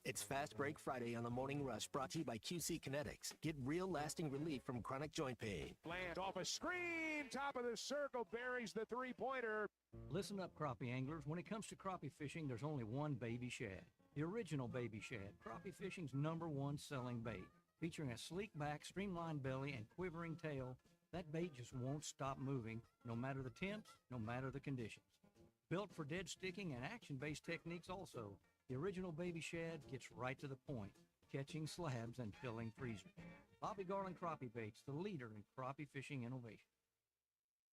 It's Fast Break Friday on the Morning Rush, brought to you by QC Kinetics. Get real lasting relief from chronic joint pain. Land off a screen, top of the circle, buries the three-pointer. Listen up, crappie anglers. When it comes to crappie fishing, there's only one Baby Shad. The original Baby Shad, crappie fishing's #1 selling bait. Featuring a sleek back, streamlined belly, and quivering tail, that bait just won't stop moving, no matter the temps, no matter the conditions. Built for dead sticking and action-based techniques also, the original Baby Shad gets right to the point, catching slabs and filling freezers. Bobby Garland Crappie Baits, the leader in crappie fishing innovation.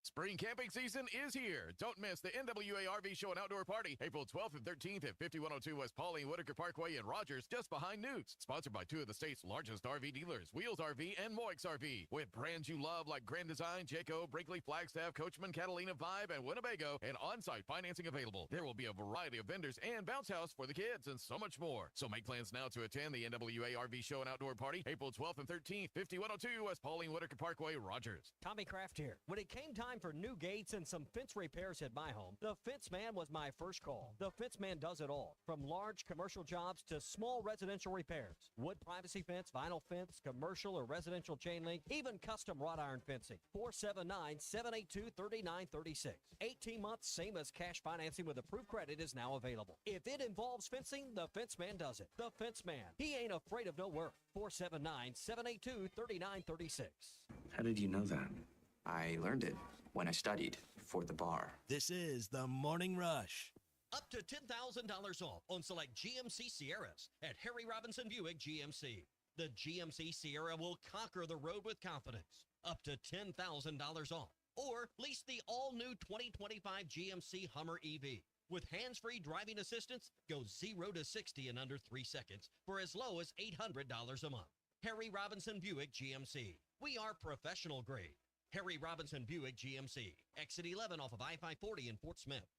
Spring camping season is here. Don't miss the NWA RV Show and Outdoor Party, April 12th and 13th at 5102 West Pauline Whitaker Parkway in Rogers, just behind Newt's. Sponsored by 2 of the state's largest RV dealers, Wheels RV and Moix RV. With brands you love like Grand Design, Jayco, Brinkley, Flagstaff, Coachman, Catalina, Vibe, and Winnebago, and on-site financing available. There will be a variety of vendors and bounce house for the kids and so much more. So make plans now to attend the NWA RV Show and Outdoor Party, April 12th and 13th, 5102 West Pauline Whitaker Parkway, Rogers. Tommy Kraft here. When it came time for new gates and some fence repairs at my home, the Fence Man was my first call. The Fence Man does it all, from large commercial jobs to small residential repairs. Wood privacy fence, vinyl fence, commercial or residential chain link, even custom wrought iron fencing. 479-782-3936. 18 months, same as cash financing with approved credit is now available. If it involves fencing, the Fence Man does it. The Fence Man. He ain't afraid of no work. 479-782-3936. How did you know that? I learned it when I studied for the bar. This is the Morning Rush. Up to $10,000 off on select GMC Sierras at Harry Robinson Buick GMC. The GMC Sierra will conquer the road with confidence. Up to $10,000 off. Or lease the all-new 2025 GMC Hummer EV. With hands-free driving assistance, go 0 to 60 in under 3 seconds for as low as $800 a month. Harry Robinson Buick GMC. We are professional grade. Harry Robinson Buick GMC. Exit 11 off of I-540 in Fort Smith.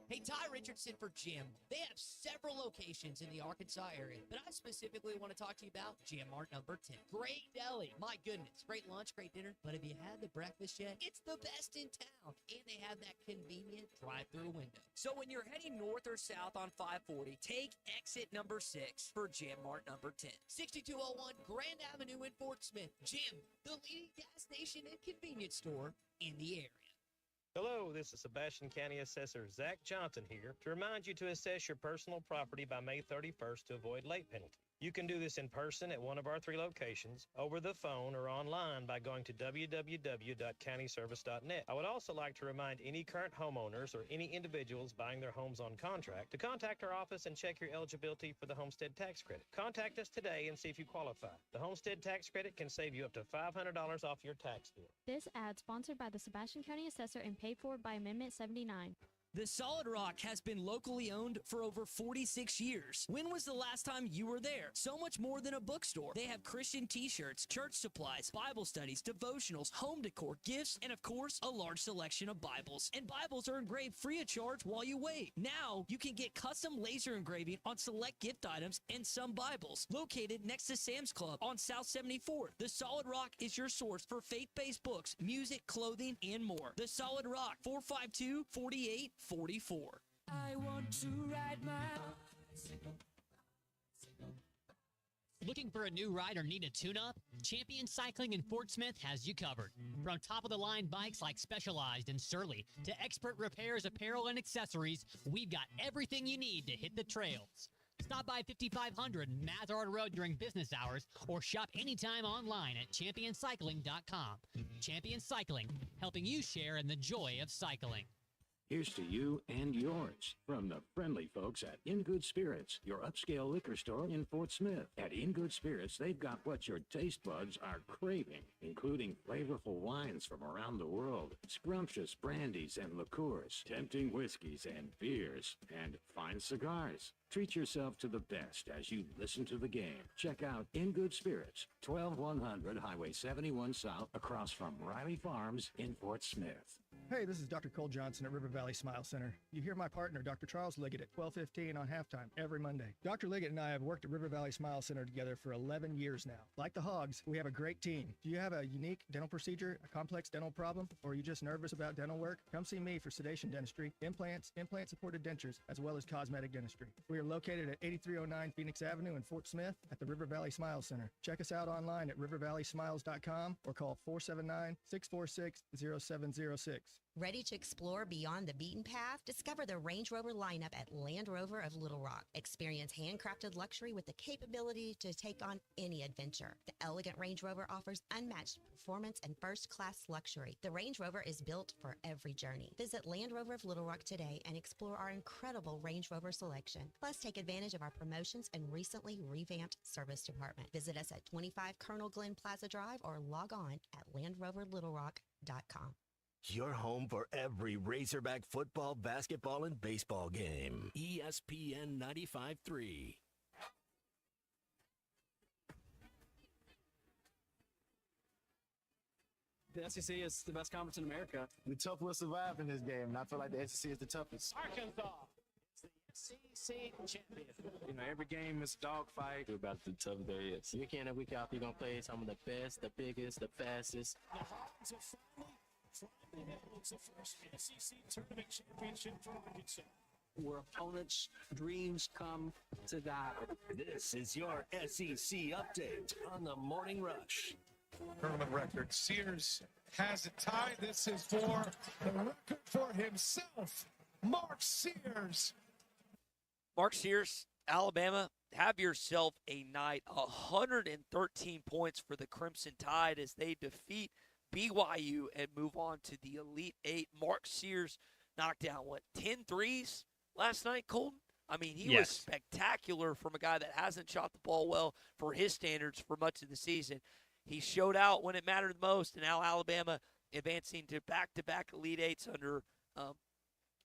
Hey, Ty Richardson for Jim. They have several locations in the Arkansas area, but I specifically want to talk to you about Jim Mart number 10. Great deli. My goodness. Great lunch, great dinner. But have you had the breakfast yet? It's the best in town. And they have that convenient drive-through window. So when you're heading north or south on 540, take exit number 6 for Jim Mart number 10. 6201 Grand Avenue in Fort Smith. Jim, the leading gas station and convenience store in the area. Hello, this is Sebastian County Assessor Zach Johnson here to remind you to assess your personal property by May 31st to avoid late penalty. You can do this in person at one of our 3 locations, over the phone, or online by going to www.countyservice.net. I would also like to remind any current homeowners or any individuals buying their homes on contract to contact our office and check your eligibility for the homestead tax credit. Contact us today and see if you qualify. The homestead tax credit can save you up to $500 off your tax bill. This ad sponsored by the Sebastian County Assessor and paid for by Amendment 79. The Solid Rock has been locally owned for over 46 years. When was the last time you were there? So much more than a bookstore. They have Christian t-shirts, church supplies, Bible studies, devotionals, home decor, gifts, and of course, a large selection of Bibles. And Bibles are engraved free of charge while you wait. Now, you can get custom laser engraving on select gift items and some Bibles. Located next to Sam's Club on South 74th, The Solid Rock is your source for faith-based books, music, clothing, and more. The Solid Rock, 452-4844. I want to ride my bicycle. Looking for a new ride or need a tune-up? Champion Cycling in Fort Smith has you covered. From top-of-the-line bikes like Specialized and Surly to expert repairs, apparel, and accessories, we've got everything you need to hit the trails. Stop by 5500 Mazard Road during business hours or shop anytime online at championcycling.com. Champion Cycling, helping you share in the joy of cycling. Here's to you and yours from the friendly folks at In Good Spirits, your upscale liquor store in Fort Smith. At In Good Spirits, they've got what your taste buds are craving, including flavorful wines from around the world, scrumptious brandies and liqueurs, tempting whiskeys and beers, and fine cigars. Treat yourself to the best as you listen to the game. Check out In Good Spirits, 12100 Highway 71 South, across from Riley Farms in Fort Smith. Hey, this is Dr. Cole Johnson at River Valley Smile Center. You hear my partner, Dr. Charles Liggett, at 12:15 on halftime every Monday. Dr. Liggett and I have worked at River Valley Smile Center together for 11 years now. Like the Hogs, we have a great team. Do you have a unique dental procedure, a complex dental problem, or are you just nervous about dental work? Come see me for sedation dentistry, implants, implant-supported dentures, as well as cosmetic dentistry. We are located at 8309 Phoenix Avenue in Fort Smith at the River Valley Smile Center. Check us out online at rivervalleysmiles.com or call 479-646-0706. Ready to explore beyond the beaten path? Discover the Range Rover lineup at Land Rover of Little Rock. Experience handcrafted luxury with the capability to take on any adventure. The elegant Range Rover offers unmatched performance and first-class luxury. The Range Rover is built for every journey. Visit Land Rover of Little Rock today and explore our incredible Range Rover selection. Plus, take advantage of our promotions and recently revamped service department. Visit us at 25 Colonel Glenn Plaza Drive or log on at LandRoverLittleRock.com. Your home for every Razorback football, basketball, and baseball game. ESPN 95.3. The SEC is the best conference in America. The tough will survive in this game, and I feel like the SEC is the toughest. Arkansas is the SEC champion. You know, every game is a dogfight. We're about the tough there is. Week in and week out, you're going to play some of the best, the biggest, the fastest. The Hogs are finally able to first SEC tournament championship for Arkansas. Where opponents' dreams come to die. This is your SEC update on the Morning Rush. Tournament record. Sears has it tied. This is for the record for himself, Mark Sears. Mark Sears, Alabama, have yourself a night. 113 points for the Crimson Tide as they defeat BYU and move on to the Elite Eight. Mark Sears knocked down, 10 threes last night, Colton? I mean, he was spectacular from a guy that hasn't shot the ball well for his standards for much of the season. He showed out when it mattered the most, and now Alabama advancing to back-to-back Elite Eights under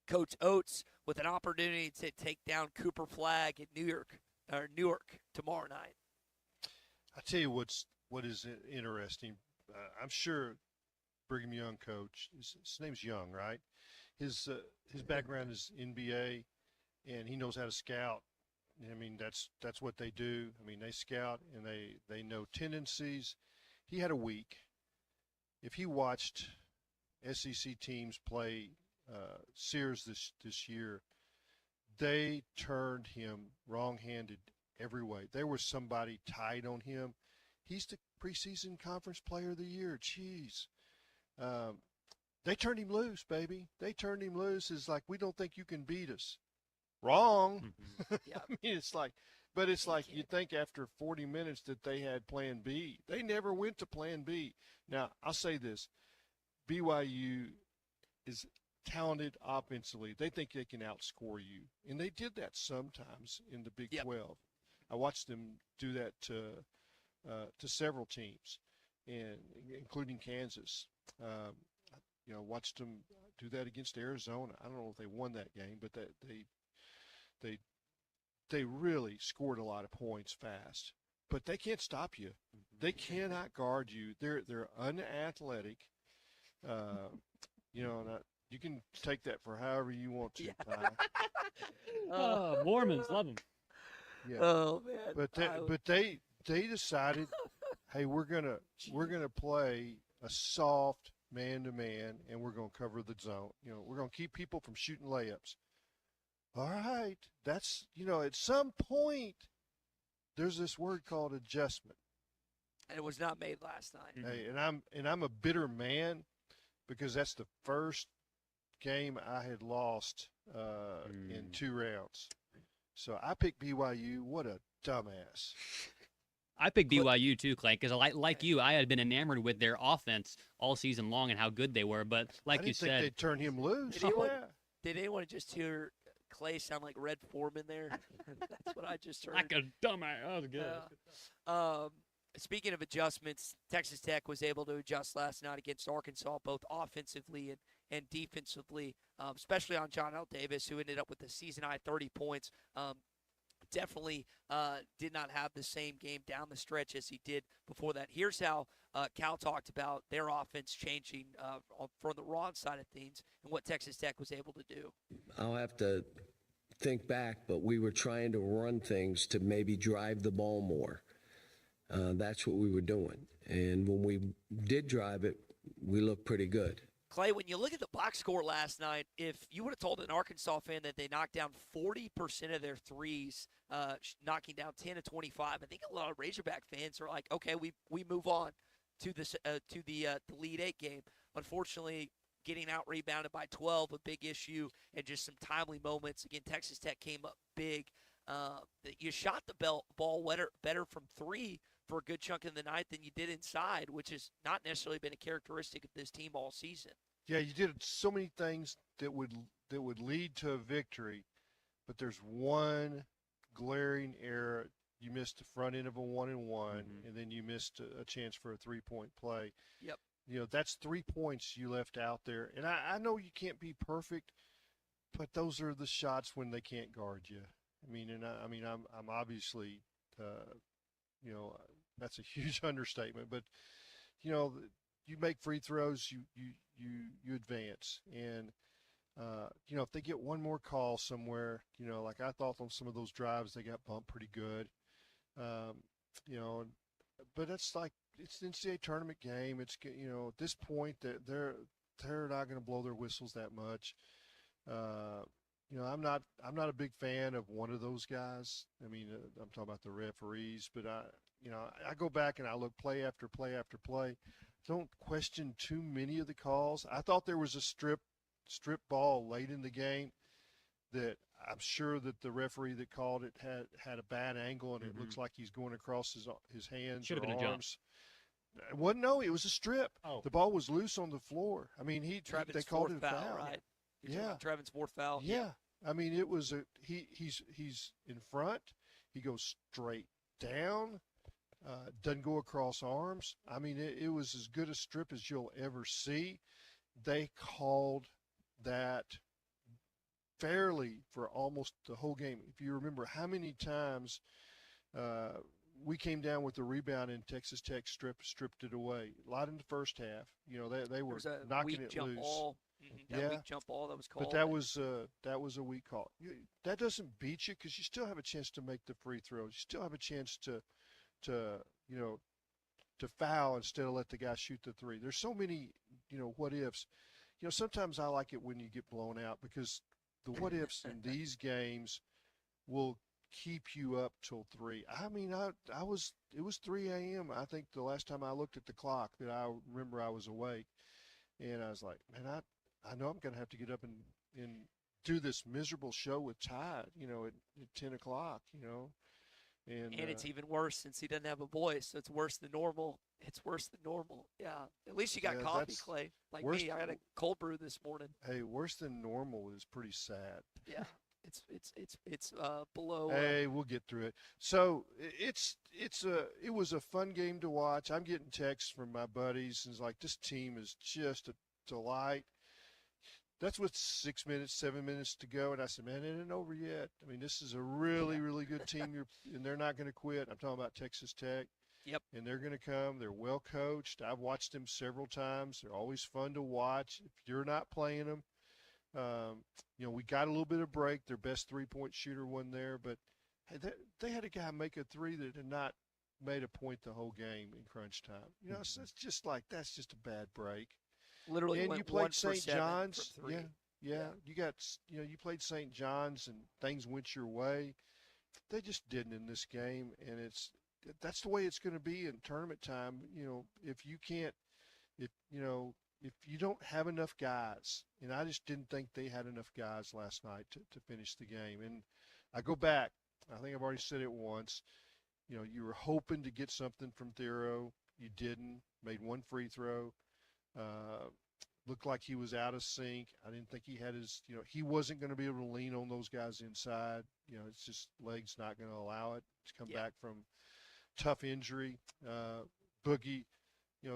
Coach Oates with an opportunity to take down Cooper Flagg in Newark tomorrow night. I tell you what is interesting. I'm sure Brigham Young coach, his name's Young, right? His background is NBA, and he knows how to scout. I mean, that's what they do. I mean, they scout and they know tendencies. He had a week. If he watched SEC teams play Sears this year, they turned him wrong-handed every way. There was somebody tied on him. He's the preseason conference player of the year. Jeez. They turned him loose, baby. They turned him loose. It's like, we don't think you can beat us. Wrong. Yeah. I mean, it's like you'd think after 40 minutes that they had plan B. They never went to plan B. Now, I'll say this. BYU is talented offensively. They think they can outscore you. And they did that sometimes in the Big 12. I watched them do that to several teams, and including Kansas. Watched them do that against Arizona. I don't know if they won that game, but they really scored a lot of points fast. But they can't stop you. They cannot guard you. They're unathletic. You can take that for however you want to. Mormons love them. Yeah. Oh man. But they decided, hey, we're gonna play a soft man-to-man, and we're gonna cover the zone. We're gonna keep people from shooting layups. All right, that's at some point there's this word called adjustment. And it was not made last night. Hey, and I'm a bitter man because that's the first game I had lost in 2 rounds. So I picked BYU. What a dumbass. I picked BYU too, Clay, because like you, I had been enamored with their offense all season long and how good they were. But like you said, they turned him loose. Did anyone just hear Clay sound like Red Foreman there? That's what I just heard. Like a dumbass. That was good. Speaking of adjustments, Texas Tech was able to adjust last night against Arkansas, both offensively and defensively, especially on John L. Davis, who ended up with a season-high 30 points. Definitely did not have the same game down the stretch as he did before that. Here's how Cal talked about their offense changing from the wrong side of things and what Texas Tech was able to do. I'll have to think back, but we were trying to run things to maybe drive the ball more. That's what we were doing. And when we did drive it, we looked pretty good. Clay, when you look at the box score last night, if you would have told an Arkansas fan that they knocked down 40% of their threes, knocking down 10 to 25, I think a lot of Razorback fans are like, okay, we move on to the Elite Eight game. Unfortunately, getting out rebounded by 12, a big issue, and just some timely moments. Again, Texas Tech came up big. You shot the ball better from three for a good chunk of the night than you did inside, which has not necessarily been a characteristic of this team all season. Yeah, you did so many things that would lead to a victory, but there's one glaring error. You missed the front end of a 1-and-1, and then you missed a chance for a three-point play. Yep. You know, that's 3 points you left out there. And I know you can't be perfect, but those are the shots when they can't guard you. I'm obviously, that's a huge understatement. But, you make free throws, you advance. And, if they get one more call somewhere, like I thought on some of those drives, they got bumped pretty good. But it's like it's an NCAA tournament game. It's at this point that they're not going to blow their whistles that much. I'm not a big fan of one of those guys. I'm talking about the referees, but I go back and I look play after play after play. Don't question too many of the calls. I thought there was a strip ball late in the game that I'm sure that the referee that called it had a bad angle, and it looks like he's going across his hands Should have or been a arms. It wasn't. No, it was a strip. Oh. The ball was loose on the floor. They called it a foul. Right? Yeah, Trevin's fourth foul. Yeah. It was he's in front. He goes straight down. Doesn't go across arms. It was as good a strip as you'll ever see. They called that fairly for almost the whole game. If you remember how many times we came down with the rebound and Texas Tech stripped it away. A lot in the first half. They were knocking it loose. Ball. That weak jump ball that was called. But that was a weak call. That doesn't beat you because you still have a chance to make the free throws. You still have a chance to foul instead of let the guy shoot the three. There's so many, what ifs. Sometimes I like it when you get blown out because the what ifs in these games will keep you up till 3. It was 3 a.m. I think the last time I looked at the clock that I remember I was awake. And I was like, man, I know I'm going to have to get up and do this miserable show with Ty, at 10 o'clock, And it's even worse since he doesn't have a voice, so it's worse than normal. Yeah. At least you got coffee, Clay. Like me, I had a cold brew this morning. Hey, worse than normal is pretty sad. Yeah. It's below. Hey, we'll get through it. So it was a fun game to watch. I'm getting texts from my buddies and it's like, this team is just a delight. That's with 6 minutes, 7 minutes to go. And I said, man, it ain't over yet. This is a really, really good team. And they're not going to quit. I'm talking about Texas Tech. Yep. And they're going to come. They're well coached. I've watched them several times. They're always fun to watch. If you're not playing them, we got a little bit of break. Their best three-point shooter wasn't there. But hey, they had a guy make a three that had not made a point the whole game in crunch time. So it's just like that's just a bad break. Literally, and you played St. John's. Yeah. You got you played St. John's and things went your way. They just didn't in this game, and that's the way it's going to be in tournament time. If you don't have enough guys, and I just didn't think they had enough guys last night to finish the game. And I go back. I think I've already said it once. You were hoping to get something from Thero. You didn't. Made one free throw. looked like he was out of sync. I didn't think he had his, he wasn't going to be able to lean on those guys inside. It's just legs not going to allow it to come back from tough injury. Boogie,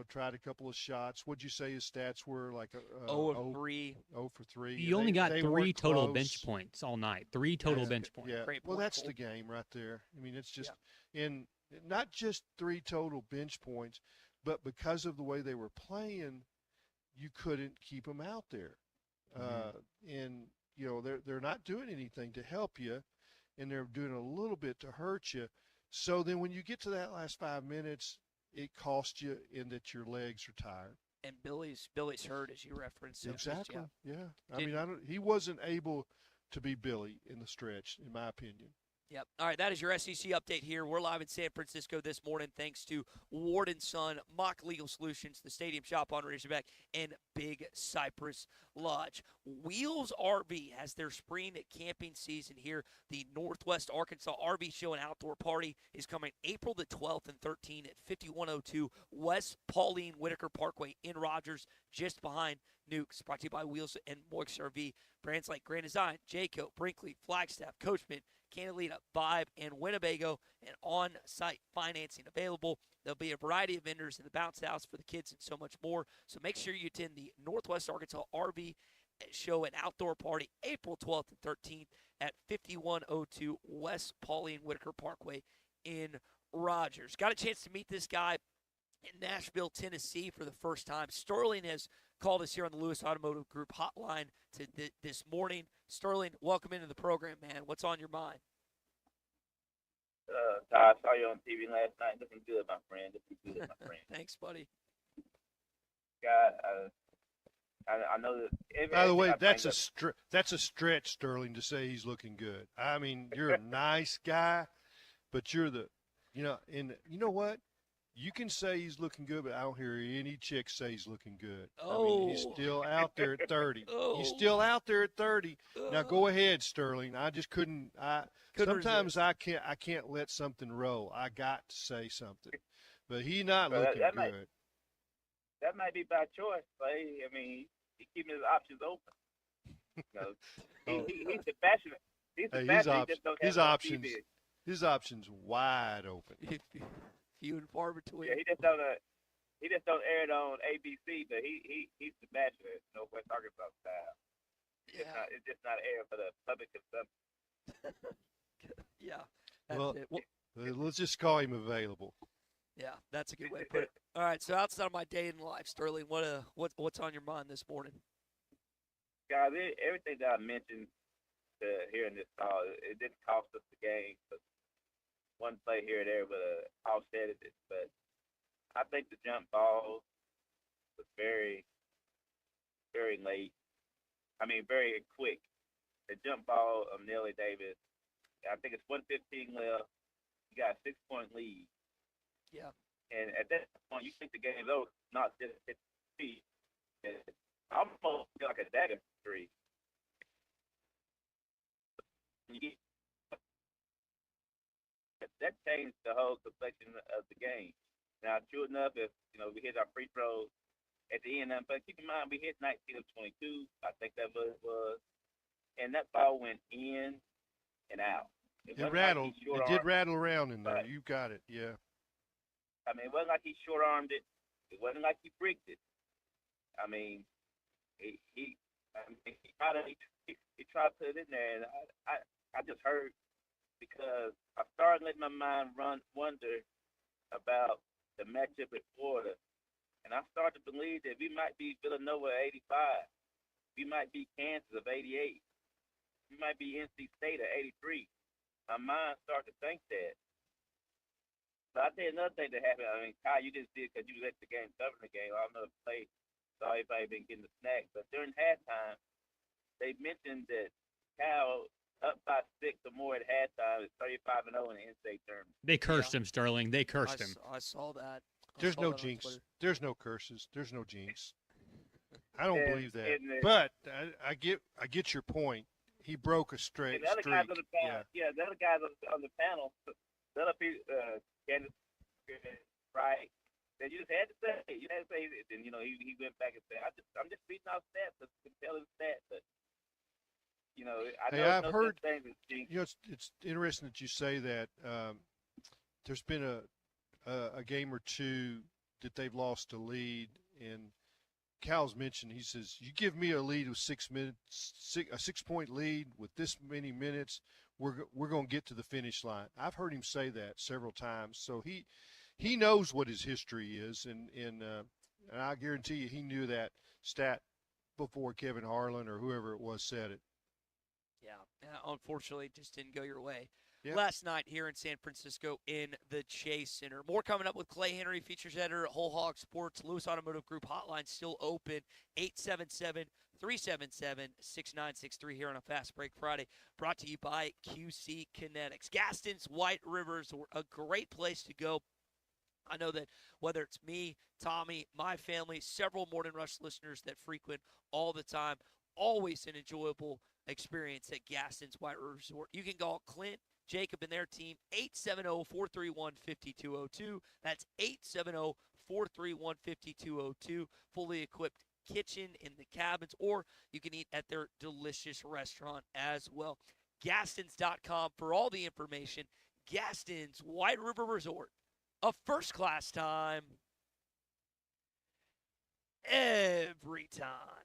tried a couple of shots. What'd you say his stats were? Like 0 of 3. 0 for 3. He only got they 3 weren't total close. bench points all night. 3 total bench points. Yeah. Well, that's the game right there. I mean, it's just in not just 3 total bench points, but because of the way they were playing, you couldn't keep them out there. And they're not doing anything to help you, and they're doing a little bit to hurt you. So then when you get to that last 5 minutes, it costs you in that your legs are tired. And Billy's hurt, as you referenced. So Exactly. Yeah. I mean, he wasn't able to be Billy in the stretch, in my opinion. Yep. All right, that is your SEC update here. We're live in San Francisco this morning thanks to Ward & Son, Mock Legal Solutions, the Stadium Shop on Razorback, and Big Cypress Lodge. Wheels RV has their spring camping season here. The Northwest Arkansas RV Show and Outdoor Party is coming April the 12th and 13th at 5102 West Pauline Whitaker Parkway in Rogers, just behind Nukes. Brought to you by Wheels and Moix RV. Brands like Grand Design, Jayco, Brinkley, Flagstaff, Coachman, Canalita, Vibe, and Winnebago, and on-site financing available. There'll be a variety of vendors in the bounce house for the kids and so much more. So make sure you attend the Northwest Arkansas RV Show and Outdoor Party April 12th and 13th at 5102 West Pauline Whitaker Parkway in Rogers. Got a chance to meet this guy in Nashville, Tennessee for the first time. Sterling has called us here on the Lewis Automotive Group hotline this morning. Sterling, welcome into the program, man. What's on your mind? I saw you on TV last night. Looking good, my friend. Looking good, my friend. Thanks, buddy. God, I know that. By the way, that's a stretch, Sterling, to say he's looking good. I mean, you're a nice guy, but you're and you know what? You can say he's looking good, but I don't hear any chick say he's looking good. I mean, he's still out there at 30. He's still out there at 30. Now go ahead, Sterling. I just couldn't. Sometimes I can't let something roll. I got to say something, but he's not looking good. That might be by choice, but I mean, he's keeping his options open. He's the passionate. He's the passionate. His options wide open. Few and far between. Yeah, he just don't air it on ABC, but he's the bachelor, Northwest Arkansas style. Yeah. It's just not air for the public consumption. Yeah. Well, let's just call him available. Yeah, that's a good way to put it. All right, so outside of my day in life, Sterling, what's on your mind this morning? Guys, everything that I mentioned here in this call, it didn't cost us the game. But one play here or there would have offset it, but I think the jump ball was very, very late. I mean, very quick. The jump ball of Nelly Davis, I think it's 1:15 left. You got a 6-point lead. Yeah. And at that point, you think the game's over, not just 50 feet. It's almost like a dagger three. That changed the whole complexion of the game. Now, true enough, if we hit our free throws at the end, but keep in mind we hit 19 of 22. I think that was, and that ball went in and out. It rattled. It did rattle around in there. You got it. Yeah. I mean, it wasn't like he short-armed it. It wasn't like he bricked it. I mean, he tried to put it in there, and I just heard. Because I started letting my mind wonder about the matchup at Florida. And I started to believe that we might be Villanova at 85. We might be Kansas of 88. We might be NC State at 83. My mind started to think that. But I'll tell you another thing that happened. I mean, Kyle, you didn't see it because you was at the game, covering the game. I don't know if play, so everybody been getting the snack. But during halftime, they mentioned that Kyle up by 6 or more at halftime is 35-0 in the NCAA tournament. They cursed him, Sterling. They cursed him. I saw that. There's no jinx. There's no curses. There's no jinx. I don't believe that. But I get your point. He broke a streak. The other guys on the panel, the other guys on the panel, the other people, Candace, right, That you just had to say. You had to say it. And, he went back and said, I'm just reading out stats. I can tell his stats. But, I know I've heard, things. it's interesting that you say that. There's been a game or two that they've lost a lead, and Cal's mentioned, he says, you give me a lead with 6 minutes, a 6-point lead with this many minutes, we're going to get to the finish line. I've heard him say that several times. So he knows what his history is, and I guarantee you he knew that stat before Kevin Harlan or whoever it was said it. Yeah, unfortunately, it just didn't go your way. Yep. Last night here in San Francisco in the Chase Center. More coming up with Clay Henry, features editor at Whole Hog Sports. Lewis Automotive Group hotline still open, 877-377-6963 here on a Fast Break Friday. Brought to you by QC Kinetics. Gaston's White Rivers, a great place to go. I know that whether it's me, Tommy, my family, several Morning Rush listeners that frequent all the time, always an enjoyable experience at Gaston's White River Resort. You can call Clint, Jacob, and their team, 870-431-5202. That's 870-431-5202. Fully equipped kitchen in the cabins, or you can eat at their delicious restaurant as well. Gastons.com for all the information. Gaston's White River Resort. A first-class time every time.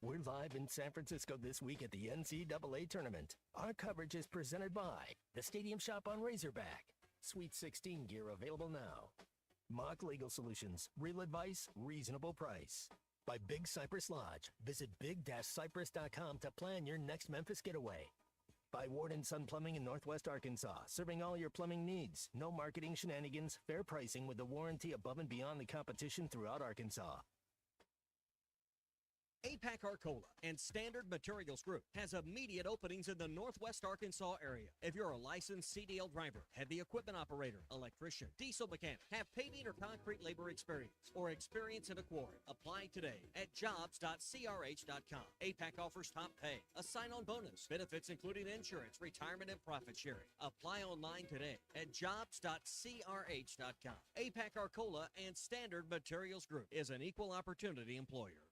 We're live in San Francisco this week at the NCAA Tournament. Our coverage is presented by the Stadium Shop on Razorback. Sweet 16 gear available now. Mock Legal Solutions. Real advice, reasonable price. By Big Cypress Lodge. Visit big-cypress.com to plan your next Memphis getaway. By Ward & Son Plumbing in Northwest Arkansas, serving all your plumbing needs. No marketing shenanigans, fair pricing with a warranty above and beyond the competition throughout Arkansas. APAC Arcola and Standard Materials Group has immediate openings in the Northwest Arkansas area. If you're a licensed CDL driver, heavy equipment operator, electrician, diesel mechanic, have paving or concrete labor experience, or experience in a quarry, apply today at jobs.crh.com. APAC offers top pay, a sign-on bonus, benefits including insurance, retirement, and profit sharing. Apply online today at jobs.crh.com. APAC Arcola and Standard Materials Group is an equal opportunity employer.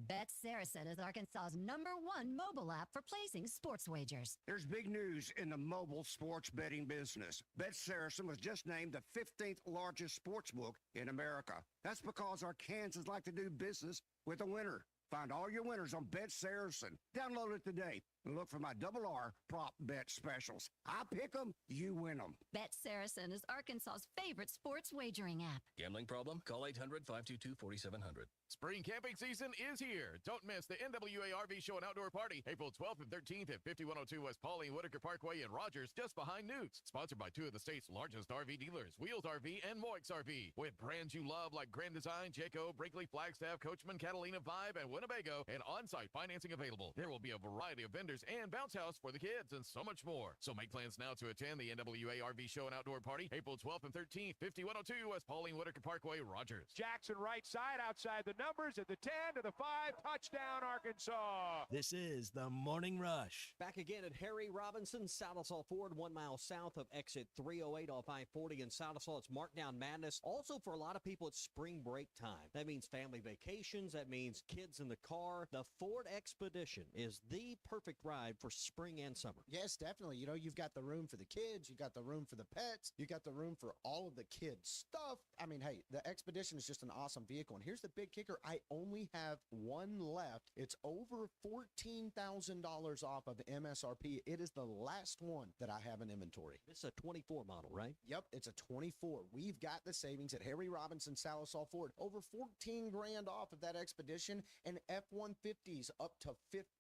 Bet Saracen is Arkansas's #1 mobile app for placing sports wagers. There's big news in the mobile sports betting business. Bet Saracen was just named the 15th largest sports book in America. That's because Arkansans like to do business with a winner. Find all your winners on Bet Saracen. Download it today and look for my RR prop bet specials. I pick them, you win them. Bet Saracen is Arkansas's favorite sports wagering app. Gambling problem? Call 800-522-4700. Spring camping season is here. Don't miss the NWA RV Show and Outdoor Party, April 12th and 13th at 5102 West Pauline Whitaker Parkway in Rogers, just behind Newt's. Sponsored by two of the state's largest RV dealers, Wheels RV and Moix RV. With brands you love like Grand Design, Jayco, Brinkley, Flagstaff, Coachman, Catalina, Vibe, and Winnebago, and on-site financing available. There will be a variety of vendors and bounce house for the kids and so much more. So make plans now to attend the NWA RV Show and Outdoor Party, April 12th and 13th, 5102 West Pauline Whitaker Parkway, Rogers. Jackson right side outside the numbers at the 10 to the 5, touchdown Arkansas. This is the Morning Rush. Back again at Harry Robinson, Sallisaw Ford, 1 mile south of exit 308 off I-40 in Sallisaw. It's Markdown Madness. Also, for a lot of people, it's spring break time. That means family vacations. That means kids in the car. The Ford Expedition is the perfect ride for spring and summer. Yes, definitely. You know, you've got the room for the kids. You've got the room for the pets. You've got the room for all of the kids' stuff. I mean, hey, the Expedition is just an awesome vehicle. And here's the big kicker. I only have one left. It's over $14,000 off of MSRP. It is the last one that I have in inventory. This is a 24 model, right? Yep, it's a 24. We've got the savings at Harry Robinson, Sallisaw Ford. Over 14 grand off of that Expedition, and F-150s up to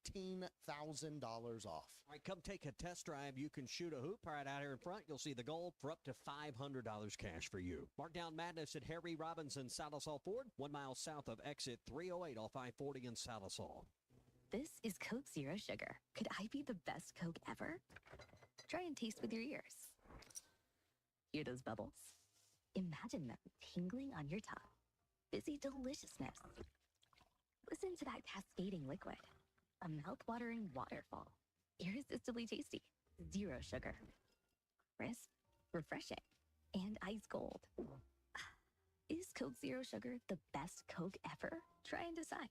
$15,000 off. All right, come take a test drive. You can shoot a hoop right out here in front. You'll see the Gold for up to $500 cash for you. Markdown Madness at Harry Robinson, Sallisaw Ford, 1 mile south of exit 308 off I-40 in Sallisaw. This is Coke Zero Sugar. Could I be the best Coke ever? Try and taste with your ears. Hear those bubbles? Imagine them tingling on your tongue. Fizzy deliciousness. Listen to that cascading liquid. A mouth-watering waterfall. Irresistibly tasty. Zero sugar. Crisp, refreshing, and ice cold. Is Coke Zero Sugar the best Coke ever? Try and decide.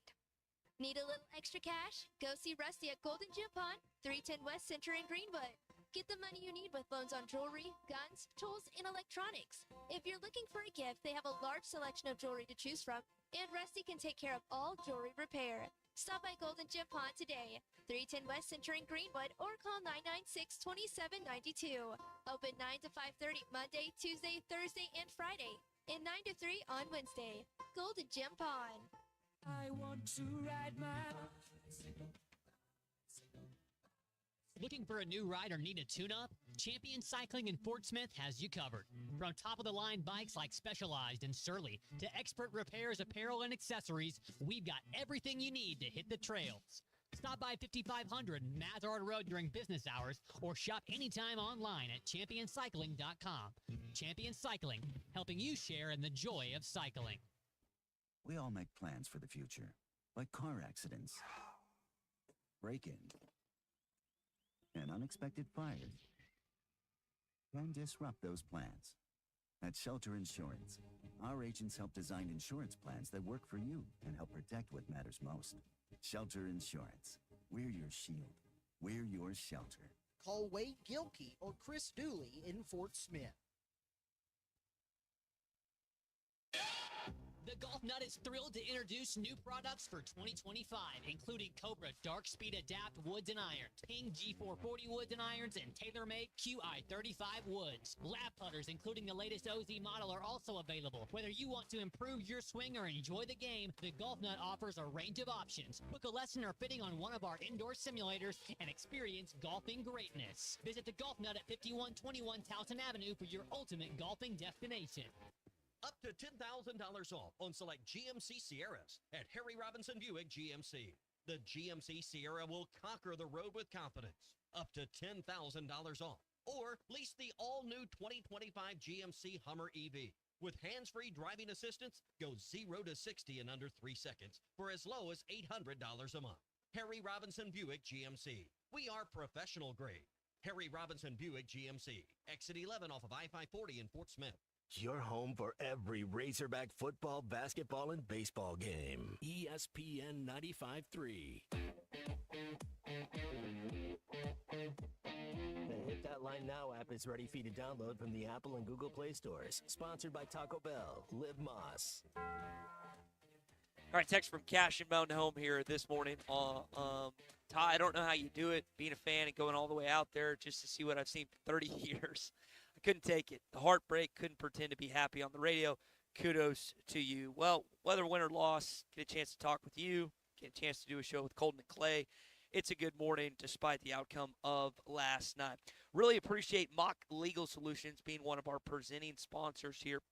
Need a little extra cash? Go see Rusty at Golden Gym Pond, 310 West Center in Greenwood. Get the money you need with loans on jewelry, guns, tools, and electronics. If you're looking for a gift, they have a large selection of jewelry to choose from, and Rusty can take care of all jewelry repair. Stop by Golden Gym Pond today, 310 West Center in Greenwood, or call 996-2792. Open 9 to 5:30 Monday, Tuesday, Thursday, and Friday, and 9 to 3 on Wednesday. Golden Gym Pond. I want to ride my Looking for a new ride or need a tune-up? Champion Cycling in Fort Smith has you covered. From top-of-the-line bikes like Specialized and Surly to expert repairs, apparel, and accessories, we've got everything you need to hit the trails. Stop by 5500 Mazard Road during business hours or shop anytime online at championcycling.com. Champion Cycling, helping you share in the joy of cycling. We all make plans for the future, like car accidents, break-ins, and unexpected fires can disrupt those plans. At Shelter Insurance, our agents help design insurance plans that work for you and help protect what matters most. Shelter Insurance. We're your shield. We're your shelter. Call Wade Gilkey or Chris Dooley in Fort Smith. The Golf Nut is thrilled to introduce new products for 2025, including Cobra Dark Speed Adapt Woods and Irons, Ping G440 Woods and Irons, and TaylorMade QI35 Woods. Lap putters, including the latest OZ model, are also available. Whether you want to improve your swing or enjoy the game, the Golf Nut offers a range of options. Book a lesson or fitting on one of our indoor simulators and experience golfing greatness. Visit the Golf Nut at 5121 Towson Avenue for your ultimate golfing destination. Up to $10,000 off on select GMC Sierras at Harry Robinson Buick GMC. The GMC Sierra will conquer the road with confidence. Up to $10,000 off. Or lease the all-new 2025 GMC Hummer EV. With hands-free driving assistance, go 0 to 60 in under 3 seconds for as low as $800 a month. Harry Robinson Buick GMC. We are professional grade. Harry Robinson Buick GMC. Exit 11 off of I-540 in Fort Smith. Your home for every Razorback football, basketball, and baseball game. ESPN 95.3. The Hit That Line Now app is ready for you to download from the Apple and Google Play stores. Sponsored by Taco Bell. Live Moss. All right, text from Cash in Mountain Home here this morning. Ty, I don't know how you do it, being a fan and going all the way out there just to see what I've seen for 30 years. I couldn't take it. The heartbreak, couldn't pretend to be happy on the radio. Kudos to you. Well, whether win or loss, get a chance to talk with you, get a chance to do a show with Colton and Clay. It's a good morning despite the outcome of last night. Really appreciate Mock Legal Solutions being one of our presenting sponsors here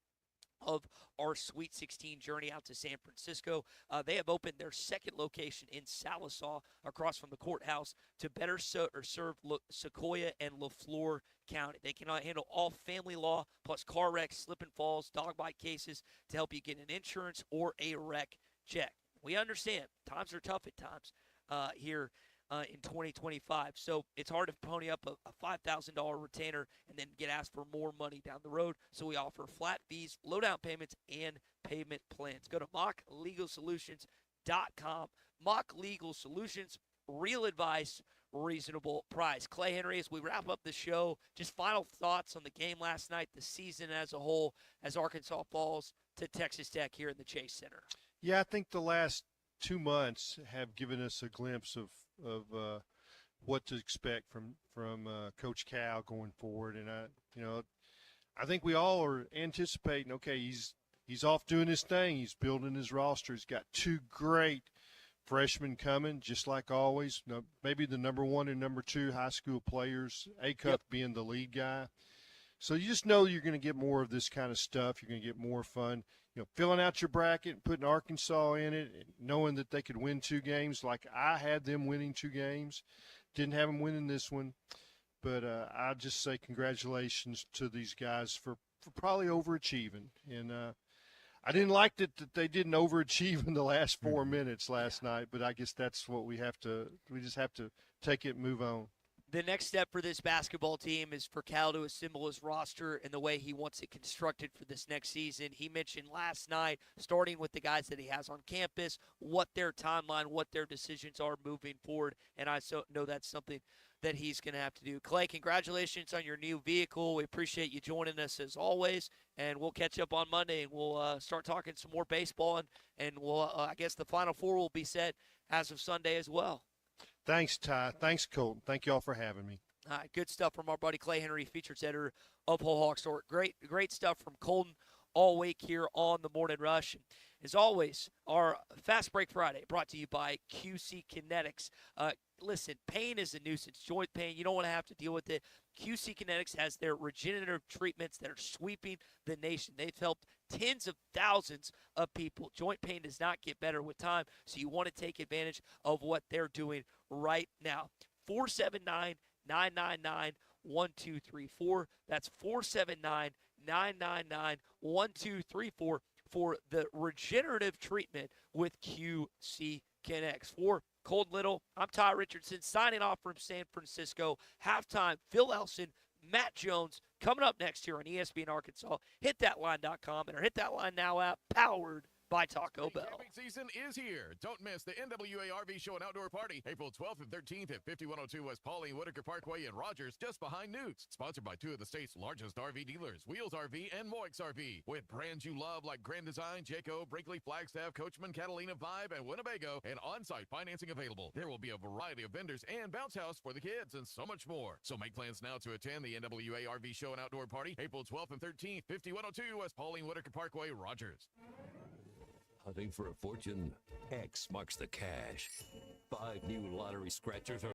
of our Sweet 16 journey out to San Francisco. They have opened their second location in Sallisaw across from the courthouse to better serve Sequoia and LaFleur County. They can handle all family law plus car wrecks, slip and falls, dog bite cases to help you get an insurance or a wreck check. We understand times are tough at times here in 2025. So it's hard to pony up a $5,000 retainer and then get asked for more money down the road. So we offer flat fees, low down payments, and payment plans. Go to mocklegalsolutions.com. Mock Legal Solutions, real advice, reasonable price. Clay Henry, as we wrap up the show, just final thoughts on the game last night, the season as a whole, as Arkansas falls to Texas Tech here in the Chase Center. Yeah, I think the last 2 months have given us a glimpse of what to expect from Coach Cal going forward, and I think we all are anticipating. Okay, he's off doing his thing. He's building his roster. He's got 2 great freshmen coming, just like always. Maybe the number 1 and number 2 high school players. Acuff being the lead guy. So you just know you're going to get more of this kind of stuff. You're going to get more fun. Filling out your bracket and putting Arkansas in it, and knowing that they could win 2 games like I had them winning 2 games. Didn't have them winning this one. But I just say congratulations to these guys for probably overachieving. And I didn't like that they didn't overachieve in the last 4 minutes last night, but I guess that's what we just have to take it and move on. The next step for this basketball team is for Cal to assemble his roster in the way he wants it constructed for this next season. He mentioned last night, starting with the guys that he has on campus, what their timeline, what their decisions are moving forward, and I know that's something that he's going to have to do. Clay, congratulations on your new vehicle. We appreciate you joining us as always, and we'll catch up on Monday, and we'll start talking some more baseball, and we'll, I guess the Final Four will be set as of Sunday as well. Thanks, Ty. Thanks, Colton. Thank you all for having me. All right, good stuff from our buddy Clay Henry, features editor of Whole Hog Store. Great stuff from Colton all week here on the Morning Rush. As always, our Fast Break Friday brought to you by QC Kinetics. Listen, pain is a nuisance. Joint pain, you don't want to have to deal with it. QC Kinetics has their regenerative treatments that are sweeping the nation. They've helped tens of thousands of people. Joint pain does not get better with time, so you want to take advantage of what they're doing right now. 479-999-1234. That's 479-999-1234 for the regenerative treatment with QC Kinetics. For Colton Little, I'm Ty Richardson signing off from San Francisco. Halftime, Phil Elson, Matt Jones coming up next here on ESPN Arkansas. HitThatLine.com and our Hit That Line Now app, powered by Taco Bell. Camping season is here. Don't miss the NWA RV Show and Outdoor Party, April 12th and 13th at 5102 West Pauline Whitaker Parkway in Rogers, just behind Newt's. Sponsored by two of the state's largest RV dealers, Wheels RV and Moix RV. With brands you love like Grand Design, Jayco, Brinkley, Flagstaff, Coachman, Catalina, Vibe, and Winnebago, and on-site financing available. There will be a variety of vendors and bounce house for the kids and so much more. So make plans now to attend the NWA RV Show and Outdoor Party, April 12th and 13th, 5102 West Pauline Whitaker Parkway, Rogers. Hunting for a fortune? X marks the cash. 5 new lottery scratchers are